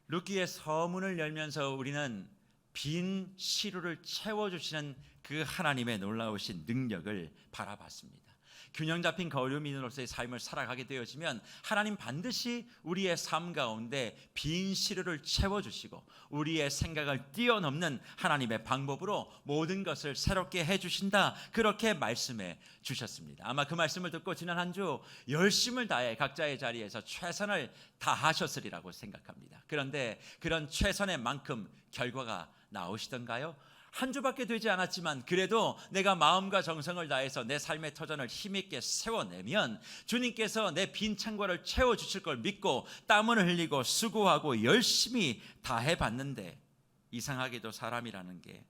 룻기의 서문을 열면서 우리는 빈 시루를 채워주시는 그 하나님의 놀라우신 능력을 바라봤습니다. 균형 잡힌 거류민으로서의 삶을 살아가게 되어지면 하나님 반드시 우리의 삶 가운데 빈 시루를 채워주시고 우리의 생각을 뛰어넘는 하나님의 방법으로 모든 것을 새롭게 해주신다, 그렇게 말씀해 주셨습니다. 아마 그 말씀을 듣고 지난 한 주 열심을 다해 각자의 자리에서 최선을 다하셨으리라고 생각합니다. 그런데 그런 최선의 만큼 결과가 나오시던가요? 한 주밖에 되지 않았지만 그래도 내가 마음과 정성을 다해서 내 삶의 터전을 힘있게 세워내면 주님께서 내 빈 창고를 채워주실 걸 믿고 땀을 흘리고 수고하고 열심히 다해봤는데, 이상하게도 사람이라는 게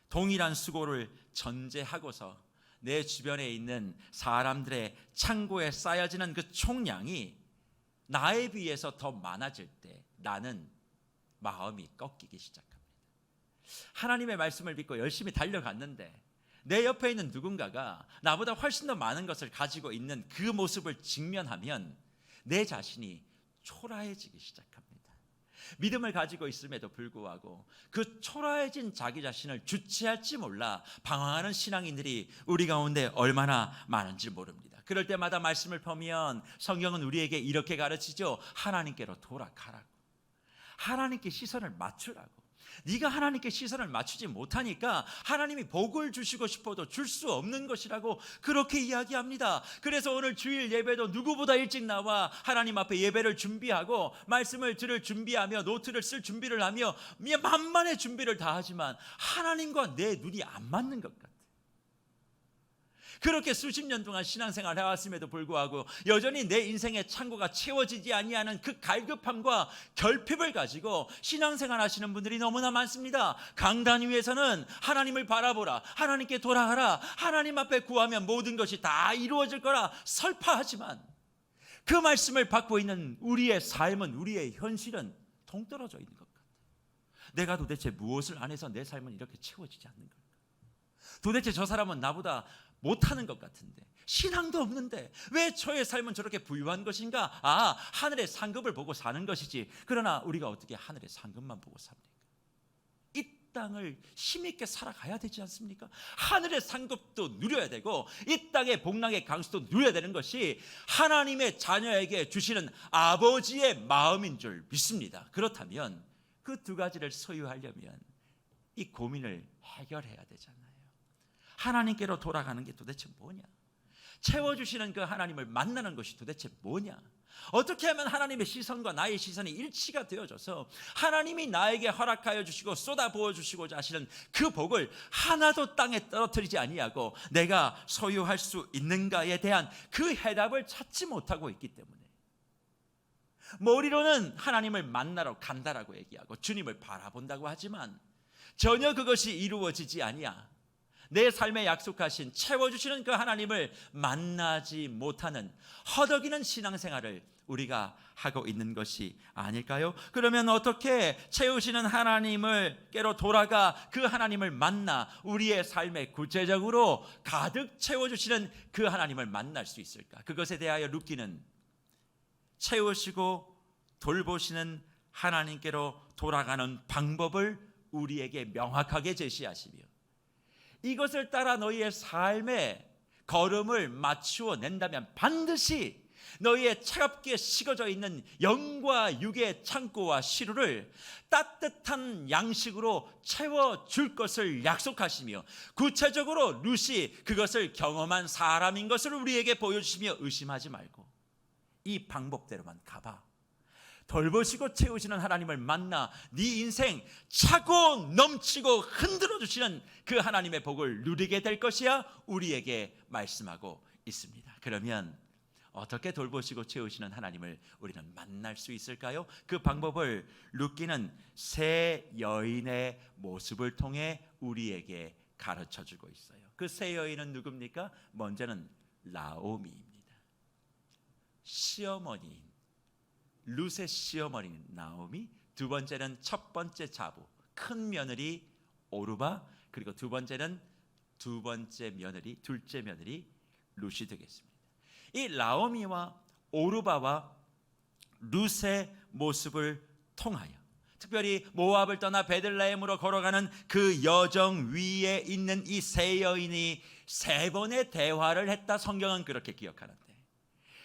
동일한 수고를 전제하고서 내 주변에 있는 사람들의 창고에 쌓여지는 그 총량이 나에 비해서 더 많아질 때 나는 마음이 꺾이기 시작합니다. 하나님의 말씀을 믿고 열심히 달려갔는데 내 옆에 있는 누군가가 나보다 훨씬 더 많은 것을 가지고 있는 그 모습을 직면하면 내 자신이 초라해지기 시작합니다. 믿음을 가지고 있음에도 불구하고 그 초라해진 자기 자신을 주체할지 몰라 방황하는 신앙인들이 우리 가운데 얼마나 많은지 모릅니다. 그럴 때마다 말씀을 보면 성경은 우리에게 이렇게 가르치죠. 하나님께로 돌아가라고, 하나님께 시선을 맞추라고. 네가 하나님께 시선을 맞추지 못하니까 하나님이 복을 주시고 싶어도 줄 수 없는 것이라고 그렇게 이야기합니다. 그래서 오늘 주일 예배도 누구보다 일찍 나와 하나님 앞에 예배를 준비하고 말씀을 들을 준비하며 노트를 쓸 준비를 하며 만만의 준비를 다 하지만 하나님과 내 눈이 안 맞는 것 같아요. 그렇게 수십 년 동안 신앙생활을 해왔음에도 불구하고 여전히 내 인생의 창고가 채워지지 아니하는 그 갈급함과 결핍을 가지고 신앙생활 하시는 분들이 너무나 많습니다. 강단 위에서는 하나님을 바라보라, 하나님께 돌아가라, 하나님 앞에 구하면 모든 것이 다 이루어질 거라 설파하지만 그 말씀을 받고 있는 우리의 삶은, 우리의 현실은 동떨어져 있는 것 같아요. 내가 도대체 무엇을 안 해서 내 삶은 이렇게 채워지지 않는 걸까? 도대체 저 사람은 나보다 못하는 것 같은데, 신앙도 없는데 왜 저의 삶은 저렇게 부유한 것인가? 하늘의 상급을 보고 사는 것이지. 그러나 우리가 어떻게 하늘의 상급만 보고 삽니까? 이 땅을 힘있게 살아가야 되지 않습니까? 하늘의 상급도 누려야 되고 이 땅의 복락의 강수도 누려야 되는 것이 하나님의 자녀에게 주시는 아버지의 마음인 줄 믿습니다. 그렇다면 그 두 가지를 소유하려면 이 고민을 해결해야 되잖아요. 하나님께로 돌아가는 게 도대체 뭐냐? 채워주시는 그 하나님을 만나는 것이 도대체 뭐냐? 어떻게 하면 하나님의 시선과 나의 시선이 일치가 되어져서 하나님이 나에게 허락하여 주시고 쏟아부어 주시고자 하시는 그 복을 하나도 땅에 떨어뜨리지 아니하고 내가 소유할 수 있는가에 대한 그 해답을 찾지 못하고 있기 때문에 머리로는 하나님을 만나러 간다라고 얘기하고 주님을 바라본다고 하지만 전혀 그것이 이루어지지 아니야. 내 삶에 약속하신 채워주시는 그 하나님을 만나지 못하는 허덕이는 신앙생활을 우리가 하고 있는 것이 아닐까요? 그러면 어떻게 채우시는 하나님께로 돌아가 그 하나님을 만나 우리의 삶에 구체적으로 가득 채워주시는 그 하나님을 만날 수 있을까? 그것에 대하여 룻기는 채우시고 돌보시는 하나님께로 돌아가는 방법을 우리에게 명확하게 제시하시며 이것을 따라 너희의 삶에 걸음을 맞추어 낸다면 반드시 너희의 차갑게 식어져 있는 영과 육의 창고와 시루를 따뜻한 양식으로 채워줄 것을 약속하시며 구체적으로 룻이 그것을 경험한 사람인 것을 우리에게 보여주시며 의심하지 말고 이 방법대로만 가봐. 돌보시고 채우시는 하나님을 만나 네 인생 차고 넘치고 흔들어 주시는 그 하나님의 복을 누리게 될 것이야 우리에게 말씀하고 있습니다. 그러면 어떻게 돌보시고 채우시는 하나님을 우리는 만날 수 있을까요? 그 방법을 룻기는 세 여인의 모습을 통해 우리에게 가르쳐주고 있어요. 그 세 여인은 누굽니까? 먼저는 나오미입니다. 시어머니인 룻의 시어머니인 나오미, 두 번째는 첫 번째 자부 큰 며느리 오르바, 그리고 두 번째는 둘째 며느리 룻이 되겠습니다. 이 나오미와 오르바와 룻의 모습을 통하여, 특별히 모압을 떠나 베들레헴으로 걸어가는 그 여정 위에 있는 이 세 여인이 세 번의 대화를 했다. 성경은 그렇게 기억하는데,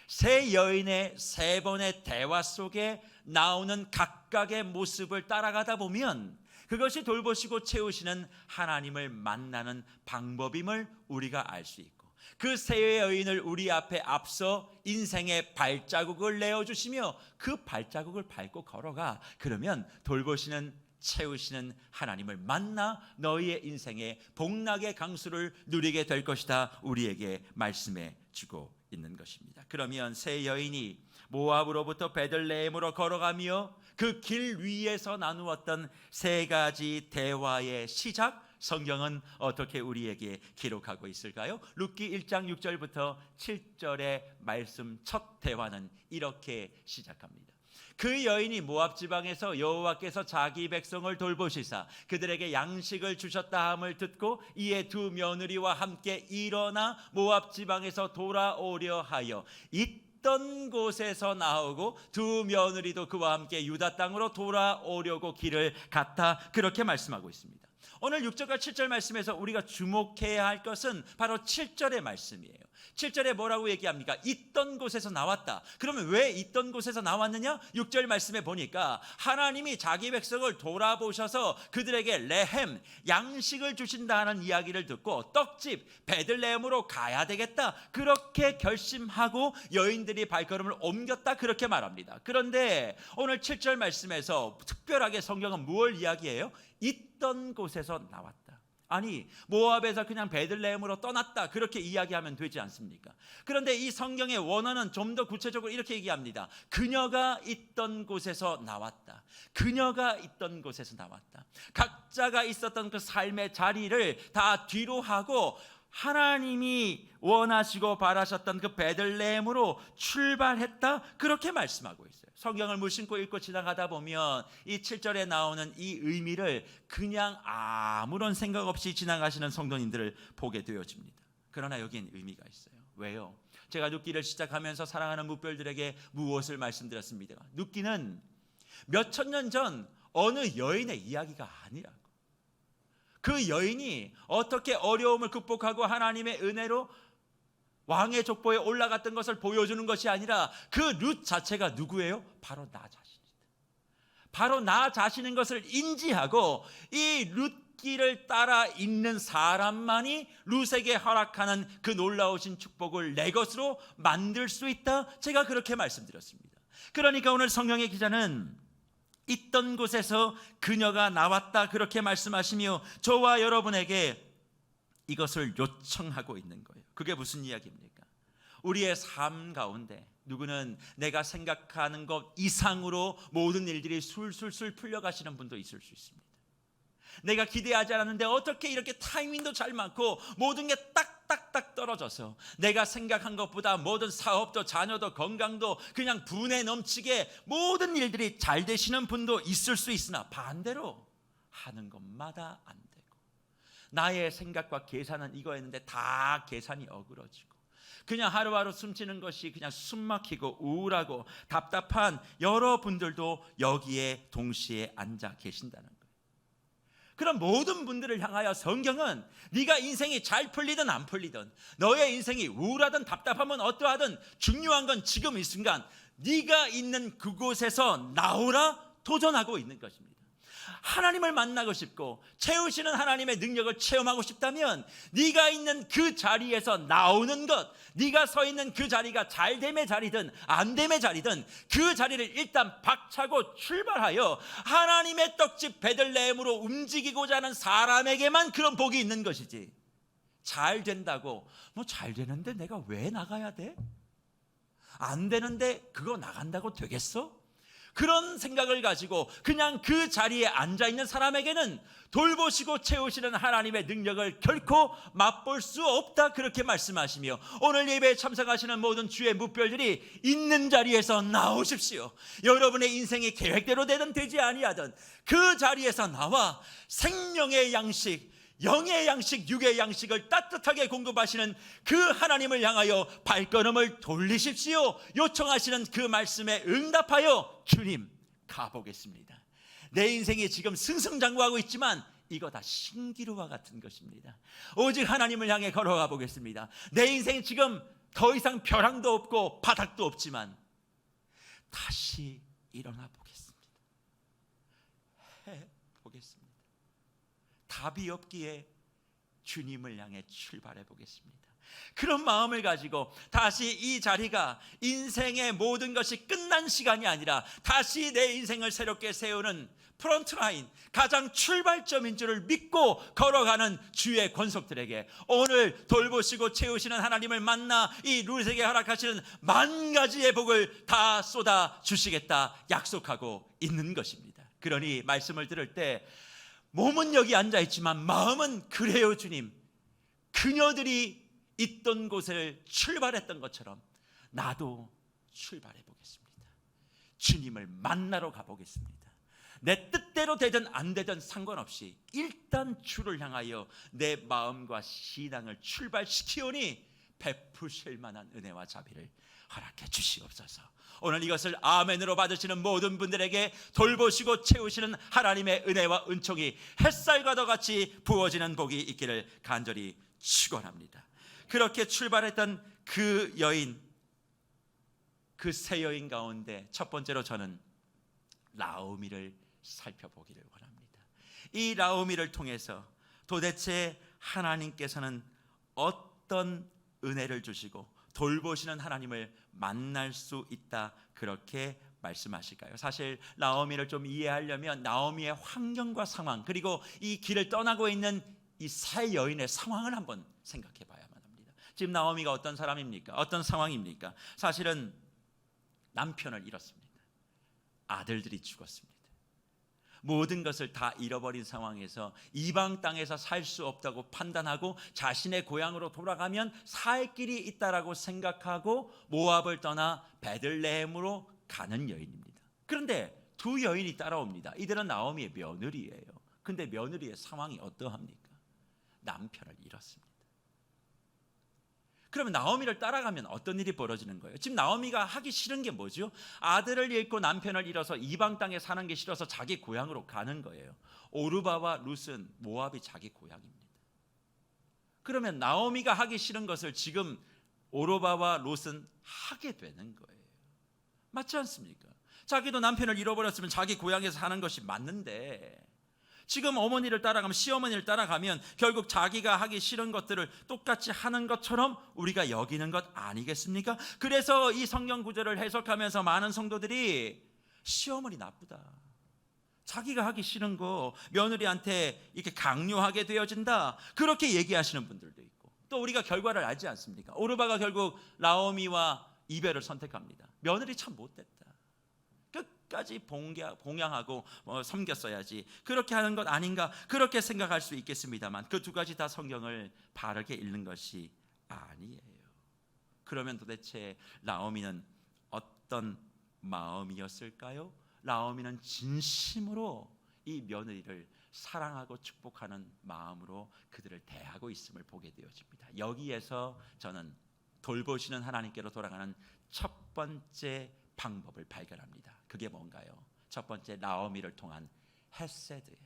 세 여인의 세 번의 대화 속에 나오는 각각의 모습을 따라가다 보면 그것이 돌보시고 채우시는 하나님을 만나는 방법임을 우리가 알 수 있고, 그 세 여인을 우리 앞에 앞서 인생의 발자국을 내어주시며 그 발자국을 밟고 걸어가. 그러면 돌보시는 채우시는 하나님을 만나 너희의 인생의 복락의 강수를 누리게 될 것이다. 우리에게 말씀해 주고 있는 것입니다. 그러면 세 여인이 모압으로부터 베들레헴으로 걸어가며 그 길 위에서 나누었던 세 가지 대화의 시작, 성경은 어떻게 우리에게 기록하고 있을까요? 룻기 1장 6절부터 7절의 말씀 첫 대화는 이렇게 시작합니다. 그 여인이 모압 지방에서 여호와께서 자기 백성을 돌보시사 그들에게 양식을 주셨다 함을 듣고 이에 두 며느리와 함께 일어나 모압 지방에서 돌아오려 하여 있던 곳에서 나오고 두 며느리도 그와 함께 유다 땅으로 돌아오려고 길을 갔다. 그렇게 말씀하고 있습니다. 오늘 6절과 7절 말씀에서 우리가 주목해야 할 것은 바로 7절의 말씀이에요. 7절에 뭐라고 얘기합니까? 있던 곳에서 나왔다. 그러면 왜 있던 곳에서 나왔느냐? 6절 말씀에 보니까 하나님이 자기 백성을 돌아보셔서 그들에게 레헴, 양식을 주신다는 이야기를 듣고 떡집 베들레헴으로 가야 되겠다, 그렇게 결심하고 여인들이 발걸음을 옮겼다, 그렇게 말합니다. 그런데 오늘 7절 말씀에서 특별하게 성경은 무엇을 이야기해요? 있던 곳에서 나왔다. 아니, 모압에서 그냥 베들레헴으로 떠났다, 그렇게 이야기하면 되지 않습니까? 그런데 이 성경의 원어는 좀 더 구체적으로 이렇게 얘기합니다. 그녀가 있던 곳에서 나왔다. 그녀가 있던 곳에서 나왔다. 각자가 있었던 그 삶의 자리를 다 뒤로 하고 하나님이 원하시고 바라셨던 그 베들레헴으로 출발했다, 그렇게 말씀하고 있어요. 성경을 무심코 읽고 지나가다 보면 이 7절에 나오는 이 의미를 그냥 아무런 생각 없이 지나가시는 성도님들을 보게 되어집니다. 그러나 여기엔 의미가 있어요. 왜요? 제가 룻기를 시작하면서 사랑하는 묵별들에게 무엇을 말씀드렸습니까? 룻기는 몇천 년 전 어느 여인의 이야기가 아니라고. 그 여인이 어떻게 어려움을 극복하고 하나님의 은혜로 왕의 족보에 올라갔던 것을 보여주는 것이 아니라 그 룻 자체가 누구예요? 바로 나 자신이다. 바로 나 자신인 것을 인지하고 이 룻기를 따라 있는 사람만이 룻에게 허락하는 그 놀라우신 축복을 내 것으로 만들 수 있다. 제가 그렇게 말씀드렸습니다. 그러니까 오늘 성경의 기자는 있던 곳에서 그녀가 나왔다, 그렇게 말씀하시며 저와 여러분에게 이것을 요청하고 있는 거예요. 그게 무슨 이야기입니까? 우리의 삶 가운데 누구는 내가 생각하는 것 이상으로 모든 일들이 술술술 풀려가시는 분도 있을 수 있습니다. 내가 기대하지 않았는데 어떻게 이렇게 타이밍도 잘 맞고 모든 게 딱딱딱 떨어져서 내가 생각한 것보다 모든 사업도 자녀도 건강도 그냥 분에 넘치게 모든 일들이 잘 되시는 분도 있을 수 있으나 반대로 하는 것마다 안 되고 나의 생각과 계산은 이거였는데 다 계산이 어그러지고 그냥 하루하루 숨쉬는 것이 그냥 숨막히고 우울하고 답답한 여러분들도 여기에 동시에 앉아 계신다는 거예요. 그런 모든 분들을 향하여 성경은 네가 인생이 잘 풀리든 안 풀리든 너의 인생이 우울하든 답답하면 어떠하든 중요한 건 지금 이 순간 네가 있는 그곳에서 나오라 도전하고 있는 것입니다. 하나님을 만나고 싶고 채우시는 하나님의 능력을 체험하고 싶다면 네가 있는 그 자리에서 나오는 것, 네가 서 있는 그 자리가 잘됨의 자리든 안됨의 자리든 그 자리를 일단 박차고 출발하여 하나님의 떡집 베들레헴으로 움직이고자 하는 사람에게만 그런 복이 있는 것이지, 잘 된다고 뭐 잘 되는데 내가 왜 나가야 돼? 안 되는데 그거 나간다고 되겠어? 그런 생각을 가지고 그냥 그 자리에 앉아있는 사람에게는 돌보시고 채우시는 하나님의 능력을 결코 맛볼 수 없다, 그렇게 말씀하시며 오늘 예배에 참석하시는 모든 주의 묵별들이 있는 자리에서 나오십시오. 여러분의 인생이 계획대로 되든 되지 아니하든 그 자리에서 나와 생명의 양식, 영의 양식, 육의 양식을 따뜻하게 공급하시는 그 하나님을 향하여 발걸음을 돌리십시오. 요청하시는 그 말씀에 응답하여 주님 가보겠습니다. 내 인생이 지금 승승장구하고 있지만 이거 다 신기루와 같은 것입니다. 오직 하나님을 향해 걸어가 보겠습니다. 내 인생 지금 더 이상 벼랑도 없고 바닥도 없지만 다시 일어나 보겠습니다. 해 보겠습니다. 답이 없기에 주님을 향해 출발해 보겠습니다. 그런 마음을 가지고 다시 이 자리가 인생의 모든 것이 끝난 시간이 아니라 다시 내 인생을 새롭게 세우는 프론트라인, 가장 출발점인 줄을 믿고 걸어가는 주의 권속들에게 오늘 돌보시고 채우시는 하나님을 만나 이 룻에게 허락하시는 만 가지의 복을 다 쏟아 주시겠다 약속하고 있는 것입니다. 그러니 말씀을 들을 때 몸은 여기 앉아 있지만 마음은 그래요 주님, 그녀들이 있던 곳을 출발했던 것처럼 나도 출발해 보겠습니다. 주님을 만나러 가보겠습니다. 내 뜻대로 되든 안 되든 상관없이 일단 주를 향하여 내 마음과 신앙을 출발시키오니 베푸실 만한 은혜와 자비를 허락해 주시옵소서. 오늘 이것을 아멘으로 받으시는 모든 분들에게 돌보시고 채우시는 하나님의 은혜와 은총이 햇살과도 같이 부어지는 복이 있기를 간절히 축원합니다. 그렇게 출발했던 그 여인, 그 세 여인 가운데 첫 번째로 저는 나오미를 살펴보기를 원합니다. 이 나오미를 통해서 도대체 하나님께서는 어떤 은혜를 주시고 돌보시는 하나님을 만날 수 있다 그렇게 말씀하실까요? 사실 나오미를 좀 이해하려면 나오미의 환경과 상황, 그리고 이 길을 떠나고 있는 이 세 여인의 상황을 한번 생각해 봐야만 합니다. 지금 나오미가 어떤 사람입니까? 어떤 상황입니까? 사실은 남편을 잃었습니다. 아들들이 죽었습니다. 모든 것을 다 잃어버린 상황에서 이방 땅에서 살 수 없다고 판단하고 자신의 고향으로 돌아가면 살 길이 있다라고 생각하고 모압을 떠나 베들레헴으로 가는 여인입니다. 그런데 두 여인이 따라옵니다. 이들은 나오미의 며느리예요. 근데 며느리의 상황이 어떠합니까? 남편을 잃었습니다. 그러면 나오미를 따라가면 어떤 일이 벌어지는 거예요? 지금 나오미가 하기 싫은 게 뭐죠? 아들을 잃고 남편을 잃어서 이방 땅에 사는 게 싫어서 자기 고향으로 가는 거예요. 오르바와 룻은 모압이 자기 고향입니다. 그러면 나오미가 하기 싫은 것을 지금 오르바와 룻은 하게 되는 거예요. 맞지 않습니까? 자기도 남편을 잃어버렸으면 자기 고향에서 사는 것이 맞는데 지금 어머니를 따라가면, 시어머니를 따라가면 결국 자기가 하기 싫은 것들을 똑같이 하는 것처럼 우리가 여기는 것 아니겠습니까? 그래서 이 성경 구절을 해석하면서 많은 성도들이 시어머니 나쁘다, 자기가 하기 싫은 거 며느리한테 이렇게 강요하게 되어진다, 그렇게 얘기하시는 분들도 있고, 또 우리가 결과를 알지 않습니까? 오르바가 결국 나오미와 이별을 선택합니다. 며느리 참 못됐다, 까지 봉양하고 섬겼어야지, 그렇게 하는 것 아닌가, 그렇게 생각할 수 있겠습니다만 그 두 가지 다 성경을 바르게 읽는 것이 아니에요. 그러면 도대체 나오미는 어떤 마음이었을까요? 나오미는 진심으로 이 며느리를 사랑하고 축복하는 마음으로 그들을 대하고 있음을 보게 되어집니다. 여기에서 저는 돌보시는 하나님께로 돌아가는 첫 번째 방법을 발견합니다. 그게 뭔가요? 첫 번째, 나오미를 통한 헤세드예요.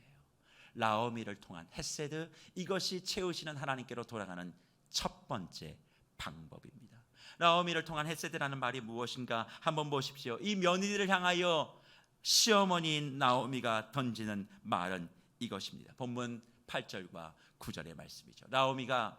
나오미를 통한 헤세드, 이것이 채우시는 하나님께로 돌아가는 첫 번째 방법입니다. 나오미를 통한 헤세드라는 말이 무엇인가 한번 보십시오. 이 며느리를 향하여 시어머니인 나오미가 던지는 말은 이것입니다. 본문 8절과 9절의 말씀이죠. 나오미가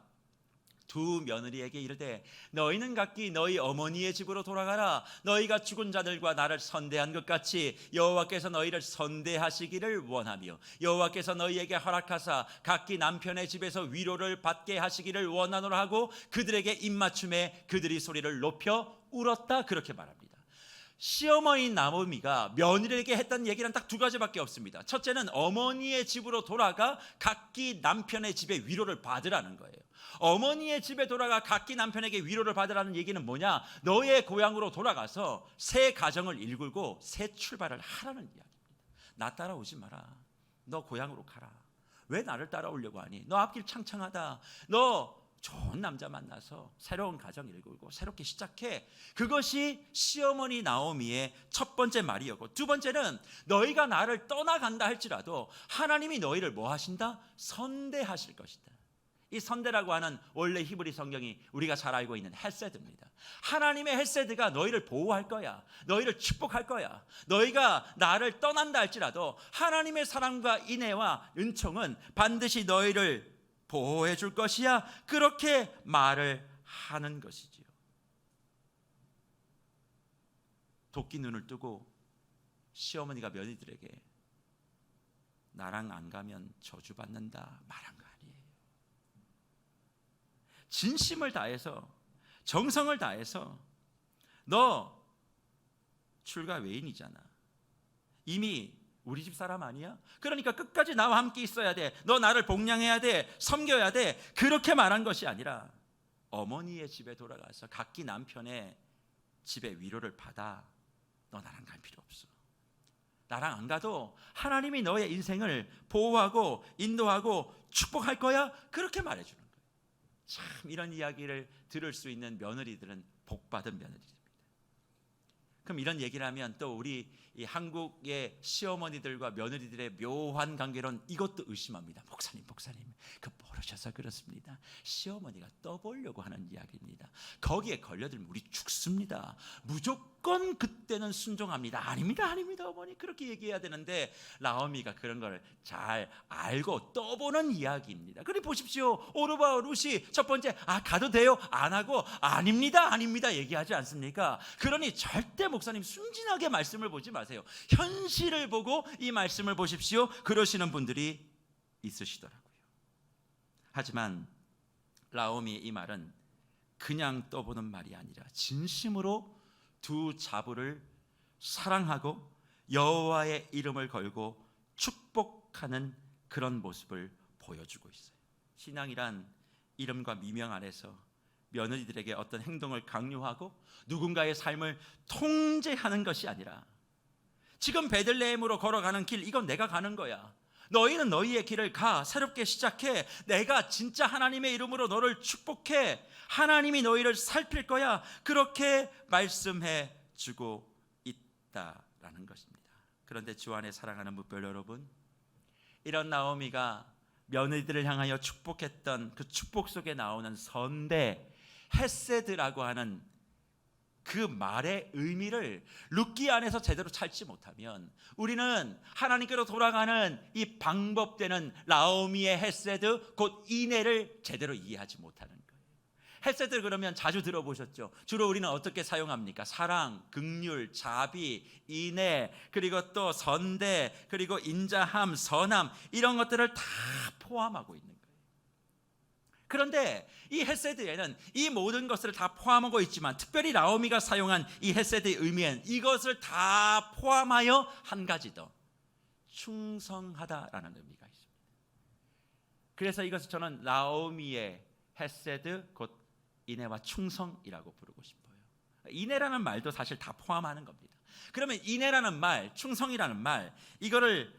두 며느리에게 이르되 너희는 각기 너희 어머니의 집으로 돌아가라. 너희가 죽은 자들과 나를 선대한 것 같이 여호와께서 너희를 선대하시기를 원하며 여호와께서 너희에게 허락하사 각기 남편의 집에서 위로를 받게 하시기를 원하노라 하고 그들에게 입맞춤에 그들이 소리를 높여 울었다. 그렇게 말합니다. 시어머니인 나오미가 며느리에게 했던 얘기는 딱 두 가지밖에 없습니다. 첫째는 어머니의 집으로 돌아가 각기 남편의 집에 위로를 받으라는 거예요. 어머니의 집에 돌아가 각기 남편에게 위로를 받으라는 얘기는 뭐냐? 너의 고향으로 돌아가서 새 가정을 일구고 새 출발을 하라는 이야기입니다. 나 따라오지 마라. 너 고향으로 가라. 왜 나를 따라오려고 하니? 너 앞길 창창하다. 너 좋은 남자 만나서 새로운 가정 이루고 새롭게 시작해. 그것이 시어머니 나오미의 첫 번째 말이었고, 두 번째는 너희가 나를 떠나간다 할지라도 하나님이 너희를 뭐 하신다? 선대하실 것이다. 이 선대라고 하는 원래 히브리 성경이 우리가 잘 알고 있는 헤세드입니다. 하나님의 헤세드가 너희를 보호할 거야. 너희를 축복할 거야. 너희가 나를 떠난다 할지라도 하나님의 사랑과 인애와 은총은 반드시 너희를 보호해 줄 것이야. 그렇게 말을 하는 것이지요. 도끼 눈을 뜨고 시어머니가 며느리들에게 나랑 안 가면 저주받는다 말한 거 아니에요. 진심을 다해서, 정성을 다해서, 너 출가 외인이잖아. 이미 우리 집 사람 아니야? 그러니까 끝까지 나와 함께 있어야 돼. 너 나를 복양해야 돼. 섬겨야 돼. 그렇게 말한 것이 아니라 어머니의 집에 돌아가서 각기 남편의 집에 위로를 받아. 너 나랑 갈 필요 없어. 나랑 안 가도 하나님이 너의 인생을 보호하고 인도하고 축복할 거야. 그렇게 말해주는 거예요. 참 이런 이야기를 들을 수 있는 며느리들은 복받은 며느리들입니다. 그럼 이런 얘기를 하면 또 우리 이 한국의 시어머니들과 며느리들의 묘한 관계론 이것도 의심합니다. 목사님 그 모르셔서 그렇습니다. 시어머니가 떠보려고 하는 이야기입니다. 거기에 걸려들면 우리 죽습니다. 무조건 그때는 순종합니다. 아닙니다 어머니 그렇게 얘기해야 되는데 나오미가 그런 걸 잘 알고 떠보는 이야기입니다. 그래 보십시오. 오르바와 룻이 첫 번째 가도 돼요? 안 하고 아닙니다 얘기하지 않습니까? 그러니 절대 목사님 순진하게 말씀을 보지 마세요. 현실을 보고 이 말씀을 보십시오. 그러시는 분들이 있으시더라고요. 하지만 나오미의 이 말은 그냥 떠보는 말이 아니라 진심으로 두 자부를 사랑하고 여호와의 이름을 걸고 축복하는 그런 모습을 보여주고 있어요. 신앙이란 이름과 미명 안에서 며느리들에게 어떤 행동을 강요하고 누군가의 삶을 통제하는 것이 아니라 지금 베들레헴으로 걸어가는 길, 이건 내가 가는 거야. 너희는 너희의 길을 가. 새롭게 시작해. 내가 진짜 하나님의 이름으로 너를 축복해. 하나님이 너희를 살필 거야. 그렇게 말씀해 주고 있다라는 것입니다. 그런데 주 안에 사랑하는 무별 여러분, 이런 나오미가 며느리들을 향하여 축복했던 그 축복 속에 나오는 선대 헤세드라고 하는 그 말의 의미를 룻기 안에서 제대로 찾지 못하면 우리는 하나님께로 돌아가는 이 방법되는 나오미의 헤세드 곧 인애를 제대로 이해하지 못하는 거예요. 헤세드 그러면 자주 들어보셨죠? 주로 우리는 어떻게 사용합니까? 사랑, 긍휼, 자비, 인애, 그리고 또 선대, 그리고 인자함, 선함, 이런 것들을 다 포함하고 있는 거예요. 그런데 이 헤세드에는 이 모든 것을 다 포함하고 있지만 특별히 나오미가 사용한 이 헤세드의 의미는 이것을 다 포함하여 한 가지 더, 충성하다라는 의미가 있습니다. 그래서 이것을 저는 나오미의 헤세드 곧 인애와 충성이라고 부르고 싶어요. 인애라는 말도 사실 다 포함하는 겁니다. 그러면 인애라는 말, 충성이라는 말, 이거를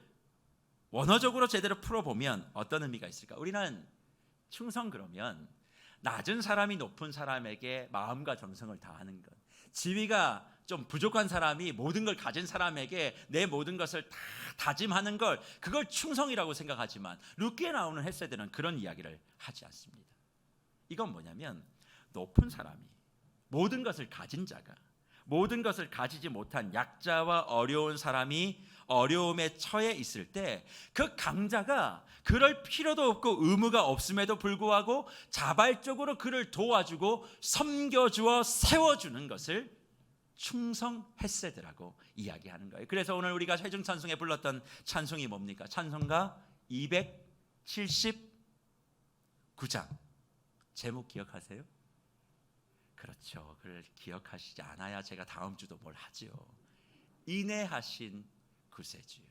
원어적으로 제대로 풀어보면 어떤 의미가 있을까? 우리는 충성 그러면 낮은 사람이 높은 사람에게 마음과 정성을 다하는 것, 지위가 좀 부족한 사람이 모든 걸 가진 사람에게 내 모든 것을 다 다짐하는 걸, 그걸 충성이라고 생각하지만 룻기에 나오는 헤세드는 그런 이야기를 하지 않습니다. 이건 뭐냐면 높은 사람이, 모든 것을 가진 자가 모든 것을 가지지 못한 약자와 어려운 사람이 어려움에 처해 있을 때 그 강자가 그럴 필요도 없고 의무가 없음에도 불구하고 자발적으로 그를 도와주고 섬겨주어 세워주는 것을 충성 헤세드라고 이야기하는 거예요. 그래서 오늘 우리가 회중 찬송에 불렀던 찬송이 뭡니까? 찬송가 279장 제목 기억하세요? 그렇죠. 그걸 기억하시지 않아야 제가 다음 주도 뭘 하죠. 인애하신 구세주요.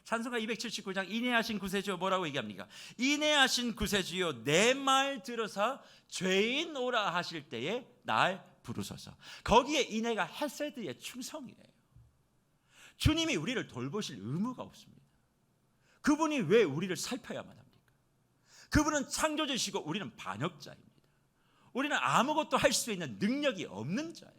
찬송가 279장 인애하신 구세주요 뭐라고 얘기합니까? 인애하신 구세주요 내 말 들어서 죄인 오라 하실 때에 날 부르소서. 거기에 인애가 헤세드의 충성이에요. 주님이 우리를 돌보실 의무가 없습니다. 그분이 왜 우리를 살펴야만 합니까? 그분은 창조주시고 우리는 반역자입니다. 우리는 아무것도 할 수 있는 능력이 없는 자예요.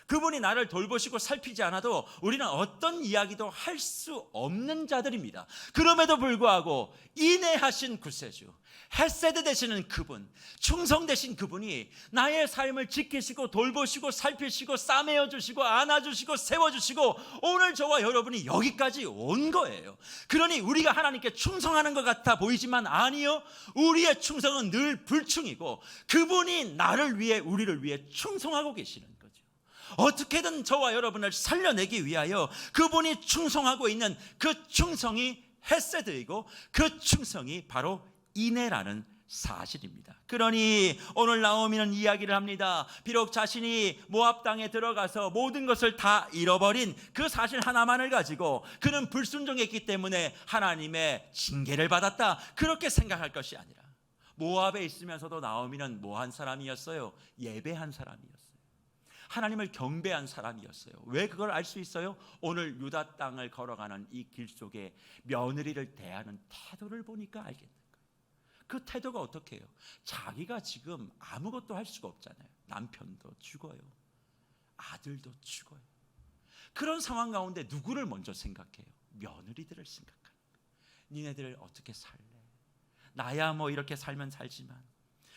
그분이 나를 돌보시고 살피지 않아도 우리는 어떤 이야기도 할 수 없는 자들입니다. 그럼에도 불구하고 인애하신 구세주, 헤세드 되시는 그분, 충성 되신 그분이 나의 삶을 지키시고 돌보시고 살피시고 싸매어 주시고 안아주시고 세워주시고 오늘 저와 여러분이 여기까지 온 거예요. 그러니 우리가 하나님께 충성하는 것 같아 보이지만 아니요, 우리의 충성은 늘 불충이고 그분이 나를 위해, 우리를 위해 충성하고 계시는 거예요. 어떻게든 저와 여러분을 살려내기 위하여 그분이 충성하고 있는 그 충성이 헤세드이고 그 충성이 바로 인애라는 사실입니다. 그러니 오늘 나오미는 이야기를 합니다. 비록 자신이 모압 땅에 들어가서 모든 것을 다 잃어버린 그 사실 하나만을 가지고 그는 불순종했기 때문에 하나님의 징계를 받았다, 그렇게 생각할 것이 아니라 모압에 있으면서도 나오미는 뭐한 사람이었어요? 예배한 사람이었어요. 하나님을 경배한 사람이었어요. 왜 그걸 알 수 있어요? 오늘 유다 땅을 걸어가는 이 길 속에 며느리를 대하는 태도를 보니까 알겠는 거예요. 그 태도가 어떻게 해요? 자기가 지금 아무것도 할 수가 없잖아요. 남편도 죽어요. 아들도 죽어요. 그런 상황 가운데 누구를 먼저 생각해요? 며느리들을 생각하는 거예요. 니네들 어떻게 살래? 나야 뭐 이렇게 살면 살지만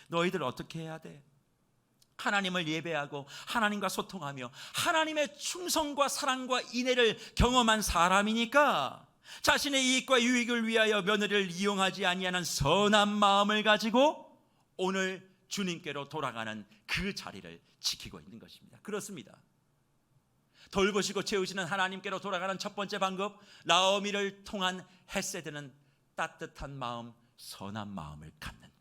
너희들 어떻게 해야 돼? 하나님을 예배하고 하나님과 소통하며 하나님의 충성과 사랑과 인애를 경험한 사람이니까 자신의 이익과 유익을 위하여 며느리를 이용하지 아니하는 선한 마음을 가지고 오늘 주님께로 돌아가는 그 자리를 지키고 있는 것입니다. 그렇습니다. 돌보시고 채우시는 하나님께로 돌아가는 첫 번째 방법, 나오미를 통한 헤세드는 따뜻한 마음, 선한 마음을 갖는 거예요.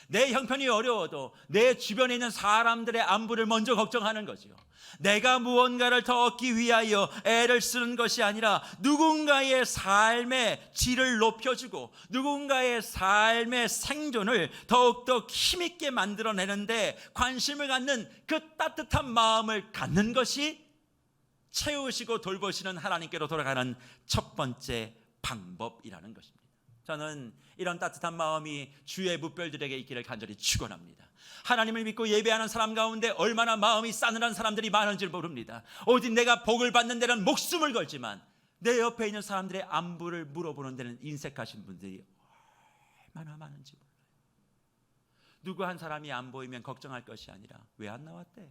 내 형편이 어려워도 내 주변에 있는 사람들의 안부를 먼저 걱정하는 거죠. 내가 무언가를 더 얻기 위하여 애를 쓰는 것이 아니라 누군가의 삶의 질을 높여주고 누군가의 삶의 생존을 더욱더 힘있게 만들어내는데 관심을 갖는 그 따뜻한 마음을 갖는 것이 채우시고 돌보시는 하나님께로 돌아가는 첫 번째 방법이라는 것입니다. 저는 이런 따뜻한 마음이 주의 무별들에게 있기를 간절히 축원합니다. 하나님을 믿고 예배하는 사람 가운데 얼마나 마음이 싸늘한 사람들이 많은지 모릅니다. 오직 내가 복을 받는 데는 목숨을 걸지만 내 옆에 있는 사람들의 안부를 물어보는 데는 인색하신 분들이 얼마나 많은지 몰라요. 누구 한 사람이 안 보이면 걱정할 것이 아니라 왜 안 나왔대?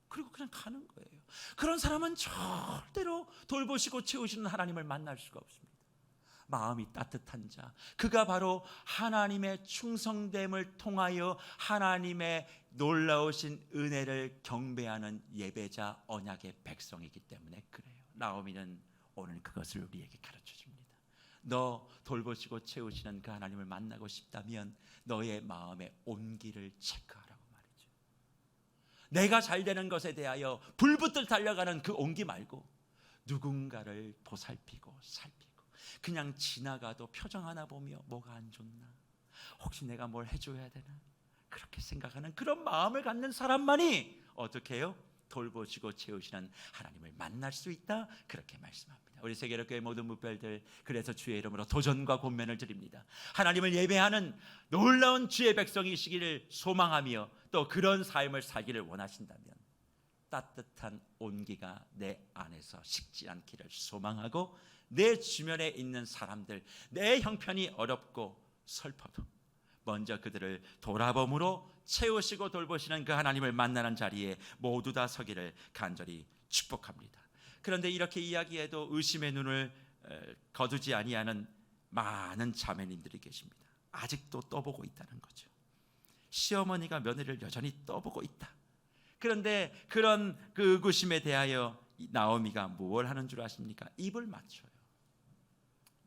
그리고 그냥 가는 거예요. 그런 사람은 절대로 돌보시고 채우시는 하나님을 만날 수가 없습니다. 마음이 따뜻한 자, 그가 바로 하나님의 충성됨을 통하여 하나님의 놀라우신 은혜를 경배하는 예배자, 언약의 백성이기 때문에 그래요. 나오미는 오늘 그것을 우리에게 가르쳐 줍니다. 너 돌보시고 채우시는 그 하나님을 만나고 싶다면 너의 마음의 온기를 체크하라고 말이죠. 내가 잘 되는 것에 대하여 불붙들 달려가는 그 온기 말고 누군가를 보살피고 살피고 그냥 지나가도 표정 하나 보며 뭐가 안 좋나, 혹시 내가 뭘 해줘야 되나, 그렇게 생각하는 그런 마음을 갖는 사람만이 어떻게 해요? 돌보시고 채우시는 하나님을 만날 수 있다, 그렇게 말씀합니다. 우리 세계로교회 모든 무별들, 그래서 주의 이름으로 도전과 권면을 드립니다. 하나님을 예배하는 놀라운 주의 백성이시기를 소망하며 또 그런 삶을 살기를 원하신다면 따뜻한 온기가 내 안에서 식지 않기를 소망하고 내 주변에 있는 사람들, 내 형편이 어렵고 슬퍼도 먼저 그들을 돌아봄으로 채우시고 돌보시는 그 하나님을 만나는 자리에 모두 다 서기를 간절히 축복합니다. 그런데 이렇게 이야기해도 의심의 눈을 거두지 아니하는 많은 자매님들이 계십니다. 아직도 떠보고 있다는 거죠. 시어머니가 며느리를 여전히 떠보고 있다. 그런데 그런 그 의구심에 대하여 나오미가 뭘 하는 줄 아십니까? 입을 맞춰요.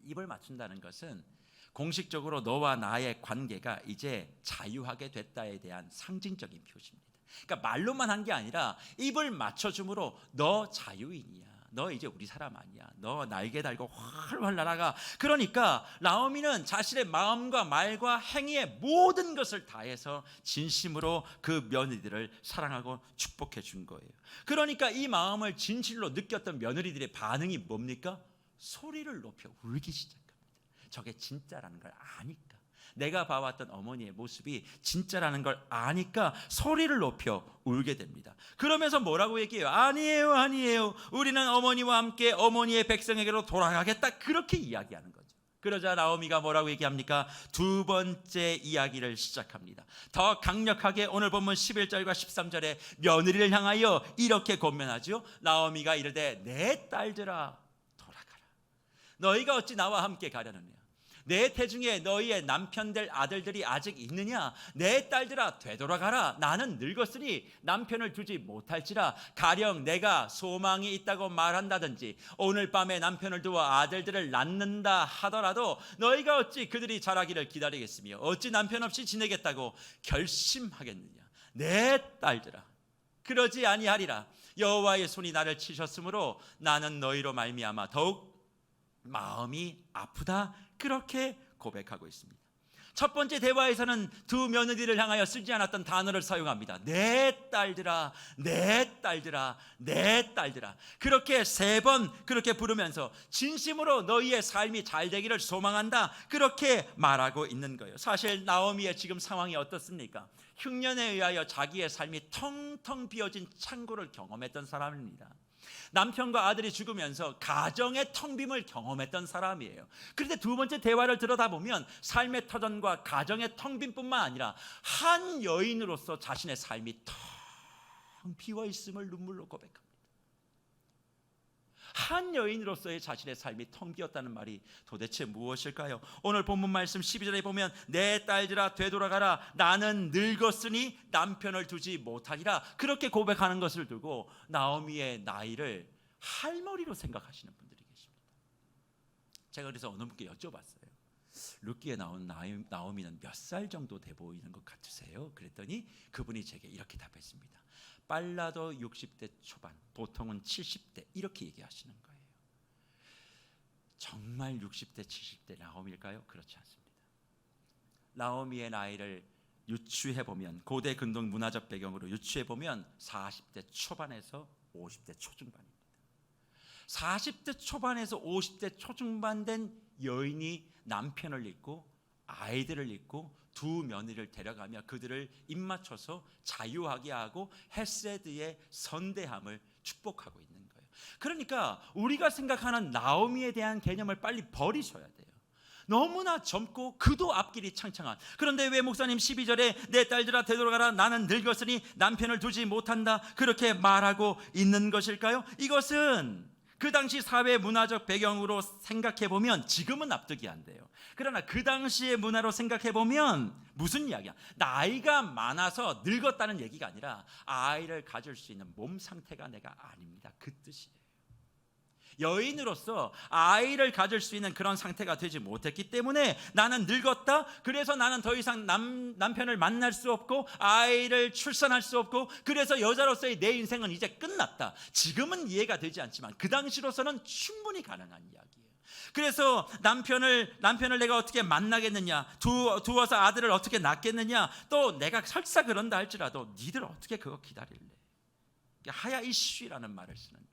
입을 맞춘다는 것은 공식적으로 너와 나의 관계가 이제 자유하게 됐다에 대한 상징적인 표시입니다. 그러니까 말로만 한 게 아니라 입을 맞춰줌으로 너 자유인이야, 너 이제 우리 사람 아니야, 너 날개 달고 활활 날아가. 그러니까 나오미는 자신의 마음과 말과 행위의 모든 것을 다해서 진심으로 그 며느리들을 사랑하고 축복해 준 거예요. 그러니까 이 마음을 진실로 느꼈던 며느리들의 반응이 뭡니까? 소리를 높여 울기 시작합니다. 저게 진짜라는 걸 아니까. 내가 봐왔던 어머니의 모습이 진짜라는 걸 아니까 소리를 높여 울게 됩니다. 그러면서 뭐라고 얘기해요? 아니에요, 아니에요. 우리는 어머니와 함께 어머니의 백성에게로 돌아가겠다. 그렇게 이야기하는 거죠. 그러자 나오미가 뭐라고 얘기합니까? 두 번째 이야기를 시작합니다. 더 강력하게 오늘 본문 11절과 13절에 며느리를 향하여 이렇게 권면하죠. 나오미가 이르되 내 딸들아 돌아가라. 너희가 어찌 나와 함께 가려느냐? 내 태중에 너희의 남편될 아들들이 아직 있느냐? 내 딸들아 되돌아가라. 나는 늙었으니 남편을 두지 못할지라. 가령 내가 소망이 있다고 말한다든지 오늘 밤에 남편을 두어 아들들을 낳는다 하더라도 너희가 어찌 그들이 자라기를 기다리겠으며 어찌 남편 없이 지내겠다고 결심하겠느냐? 내 딸들아 그러지 아니하리라. 여호와의 손이 나를 치셨으므로 나는 너희로 말미암아 더욱 마음이 아프다. 그렇게 고백하고 있습니다. 첫 번째 대화에서는 두 며느리를 향하여 쓰지 않았던 단어를 사용합니다. 내 딸들아, 내 딸들아, 내 딸들아. 그렇게 세 번 그렇게 부르면서 진심으로 너희의 삶이 잘 되기를 소망한다. 그렇게 말하고 있는 거예요. 사실 나오미의 지금 상황이 어떻습니까? 흉년에 의하여 자기의 삶이 텅텅 비어진 창고를 경험했던 사람입니다. 남편과 아들이 죽으면서 가정의 텅 빔을 경험했던 사람이에요. 그런데 두 번째 대화를 들여다보면 삶의 터전과 가정의 텅 빔뿐만 아니라 한 여인으로서 자신의 삶이 텅 비어 있음을 눈물로 고백합니다. 한 여인으로서의 자신의 삶이 텅 비었다는 말이 도대체 무엇일까요? 오늘 본문 말씀 12절에 보면 내 딸들아 되돌아가라. 나는 늙었으니 남편을 두지 못하리라. 그렇게 고백하는 것을 두고 나오미의 나이를 할머니로 생각하시는 분들이 계십니다. 제가 그래서 어느 분께 여쭤봤어요. 룻기에 나온 나오미는 몇 살 정도 돼 보이는 것 같으세요? 그랬더니 그분이 제게 이렇게 답했습니다. 빨라도 60대 초반, 보통은 70대 이렇게 얘기하시는 거예요. 정말 60대, 70대 나오미일까요? 그렇지 않습니다. 나오미의 나이를 유추해보면 고대 근동 문화적 배경으로 유추해보면 40대 초반에서 50대 초중반입니다. 40대 초반에서 50대 초중반 된 여인이 남편을 잃고 아이들을 잃고 두 며느리를 데려가며 그들을 입맞춰서 자유하게 하고 헤세드의 선대함을 축복하고 있는 거예요. 그러니까 우리가 생각하는 나오미에 대한 개념을 빨리 버리셔야 돼요. 너무나 젊고 그도 앞길이 창창한. 그런데 왜 목사님 12절에 내 딸들아 되돌아가라. 나는 늙었으니 남편을 두지 못한다. 그렇게 말하고 있는 것일까요? 이것은 그 당시 사회 문화적 배경으로 생각해보면 지금은 납득이 안 돼요. 그러나 그 당시의 문화로 생각해보면 무슨 이야기야? 나이가 많아서 늙었다는 얘기가 아니라 아이를 가질 수 있는 몸 상태가 내가 아닙니다. 그 뜻이에요. 여인으로서 아이를 가질 수 있는 그런 상태가 되지 못했기 때문에 나는 늙었다. 그래서 나는 더 이상 남편을 만날 수 없고 아이를 출산할 수 없고 그래서 여자로서의 내 인생은 이제 끝났다. 지금은 이해가 되지 않지만 그 당시로서는 충분히 가능한 이야기예요. 그래서 남편을 내가 어떻게 만나겠느냐, 두어서 아들을 어떻게 낳겠느냐, 또 내가 설사 그런다 할지라도 니들 어떻게 그거 기다릴래? 하야 이쉬라는 말을 쓰는데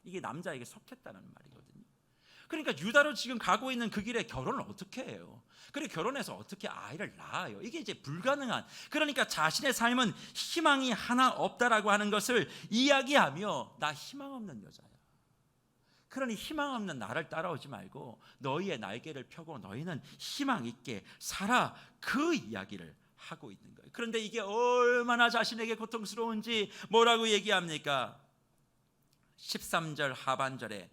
이게 남자에게 속했다는 말이거든요. 그러니까 유다로 지금 가고 있는 그 길에 결혼을 어떻게 해요? 그리고 결혼해서 어떻게 아이를 낳아요? 이게 이제 불가능한. 그러니까 자신의 삶은 희망이 하나 없다라고 하는 것을 이야기하며 나 희망 없는 여자야. 그러니 희망 없는 나를 따라오지 말고 너희의 날개를 펴고 너희는 희망 있게 살아. 그 이야기를 하고 있는 거예요. 그런데 이게 얼마나 자신에게 고통스러운지 뭐라고 얘기합니까? 13절 하반절에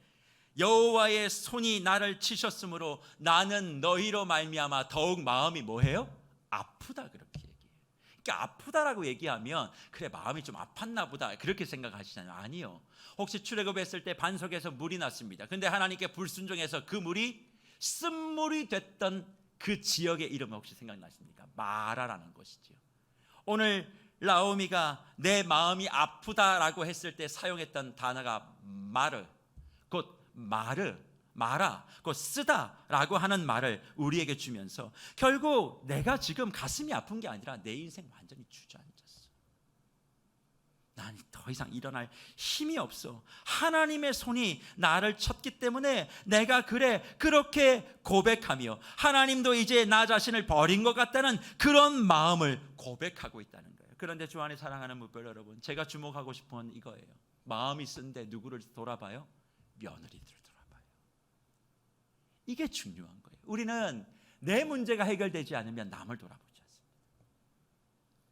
여호와의 손이 나를 치셨으므로 나는 너희로 말미암아 더욱 마음이 뭐해요? 아프다. 그렇게 얘기해요. 그러니까 아프다라고 얘기하면 그래 마음이 좀 아팠나 보다 그렇게 생각하시잖아요. 아니요. 혹시 출애굽했을 때 반석에서 물이 났습니다. 근데 하나님께 불순종해서 그 물이 쓴물이 됐던 그 지역의 이름 혹시 생각나십니까? 마라라는 곳이죠. 오늘 나오미가 내 마음이 아프다라고 했을 때 사용했던 단어가 마르, 곧 마라, 곧 쓰다라고 하는 말을 우리에게 주면서 결국 내가 지금 가슴이 아픈 게 아니라 내 인생 완전히 주저앉았어. 난 더 이상 일어날 힘이 없어. 하나님의 손이 나를 쳤기 때문에 내가 그렇게 고백하며 하나님도 이제 나 자신을 버린 것 같다는 그런 마음을 고백하고 있다는 거예요. 그런데 주 안에 사랑하는 무별 여러분, 제가 주목하고 싶은 이거예요. 마음이 쓴데 누구를 돌아봐요? 며느리들을 돌아봐요. 이게 중요한 거예요. 우리는 내 문제가 해결되지 않으면 남을 돌아보지 않습니다.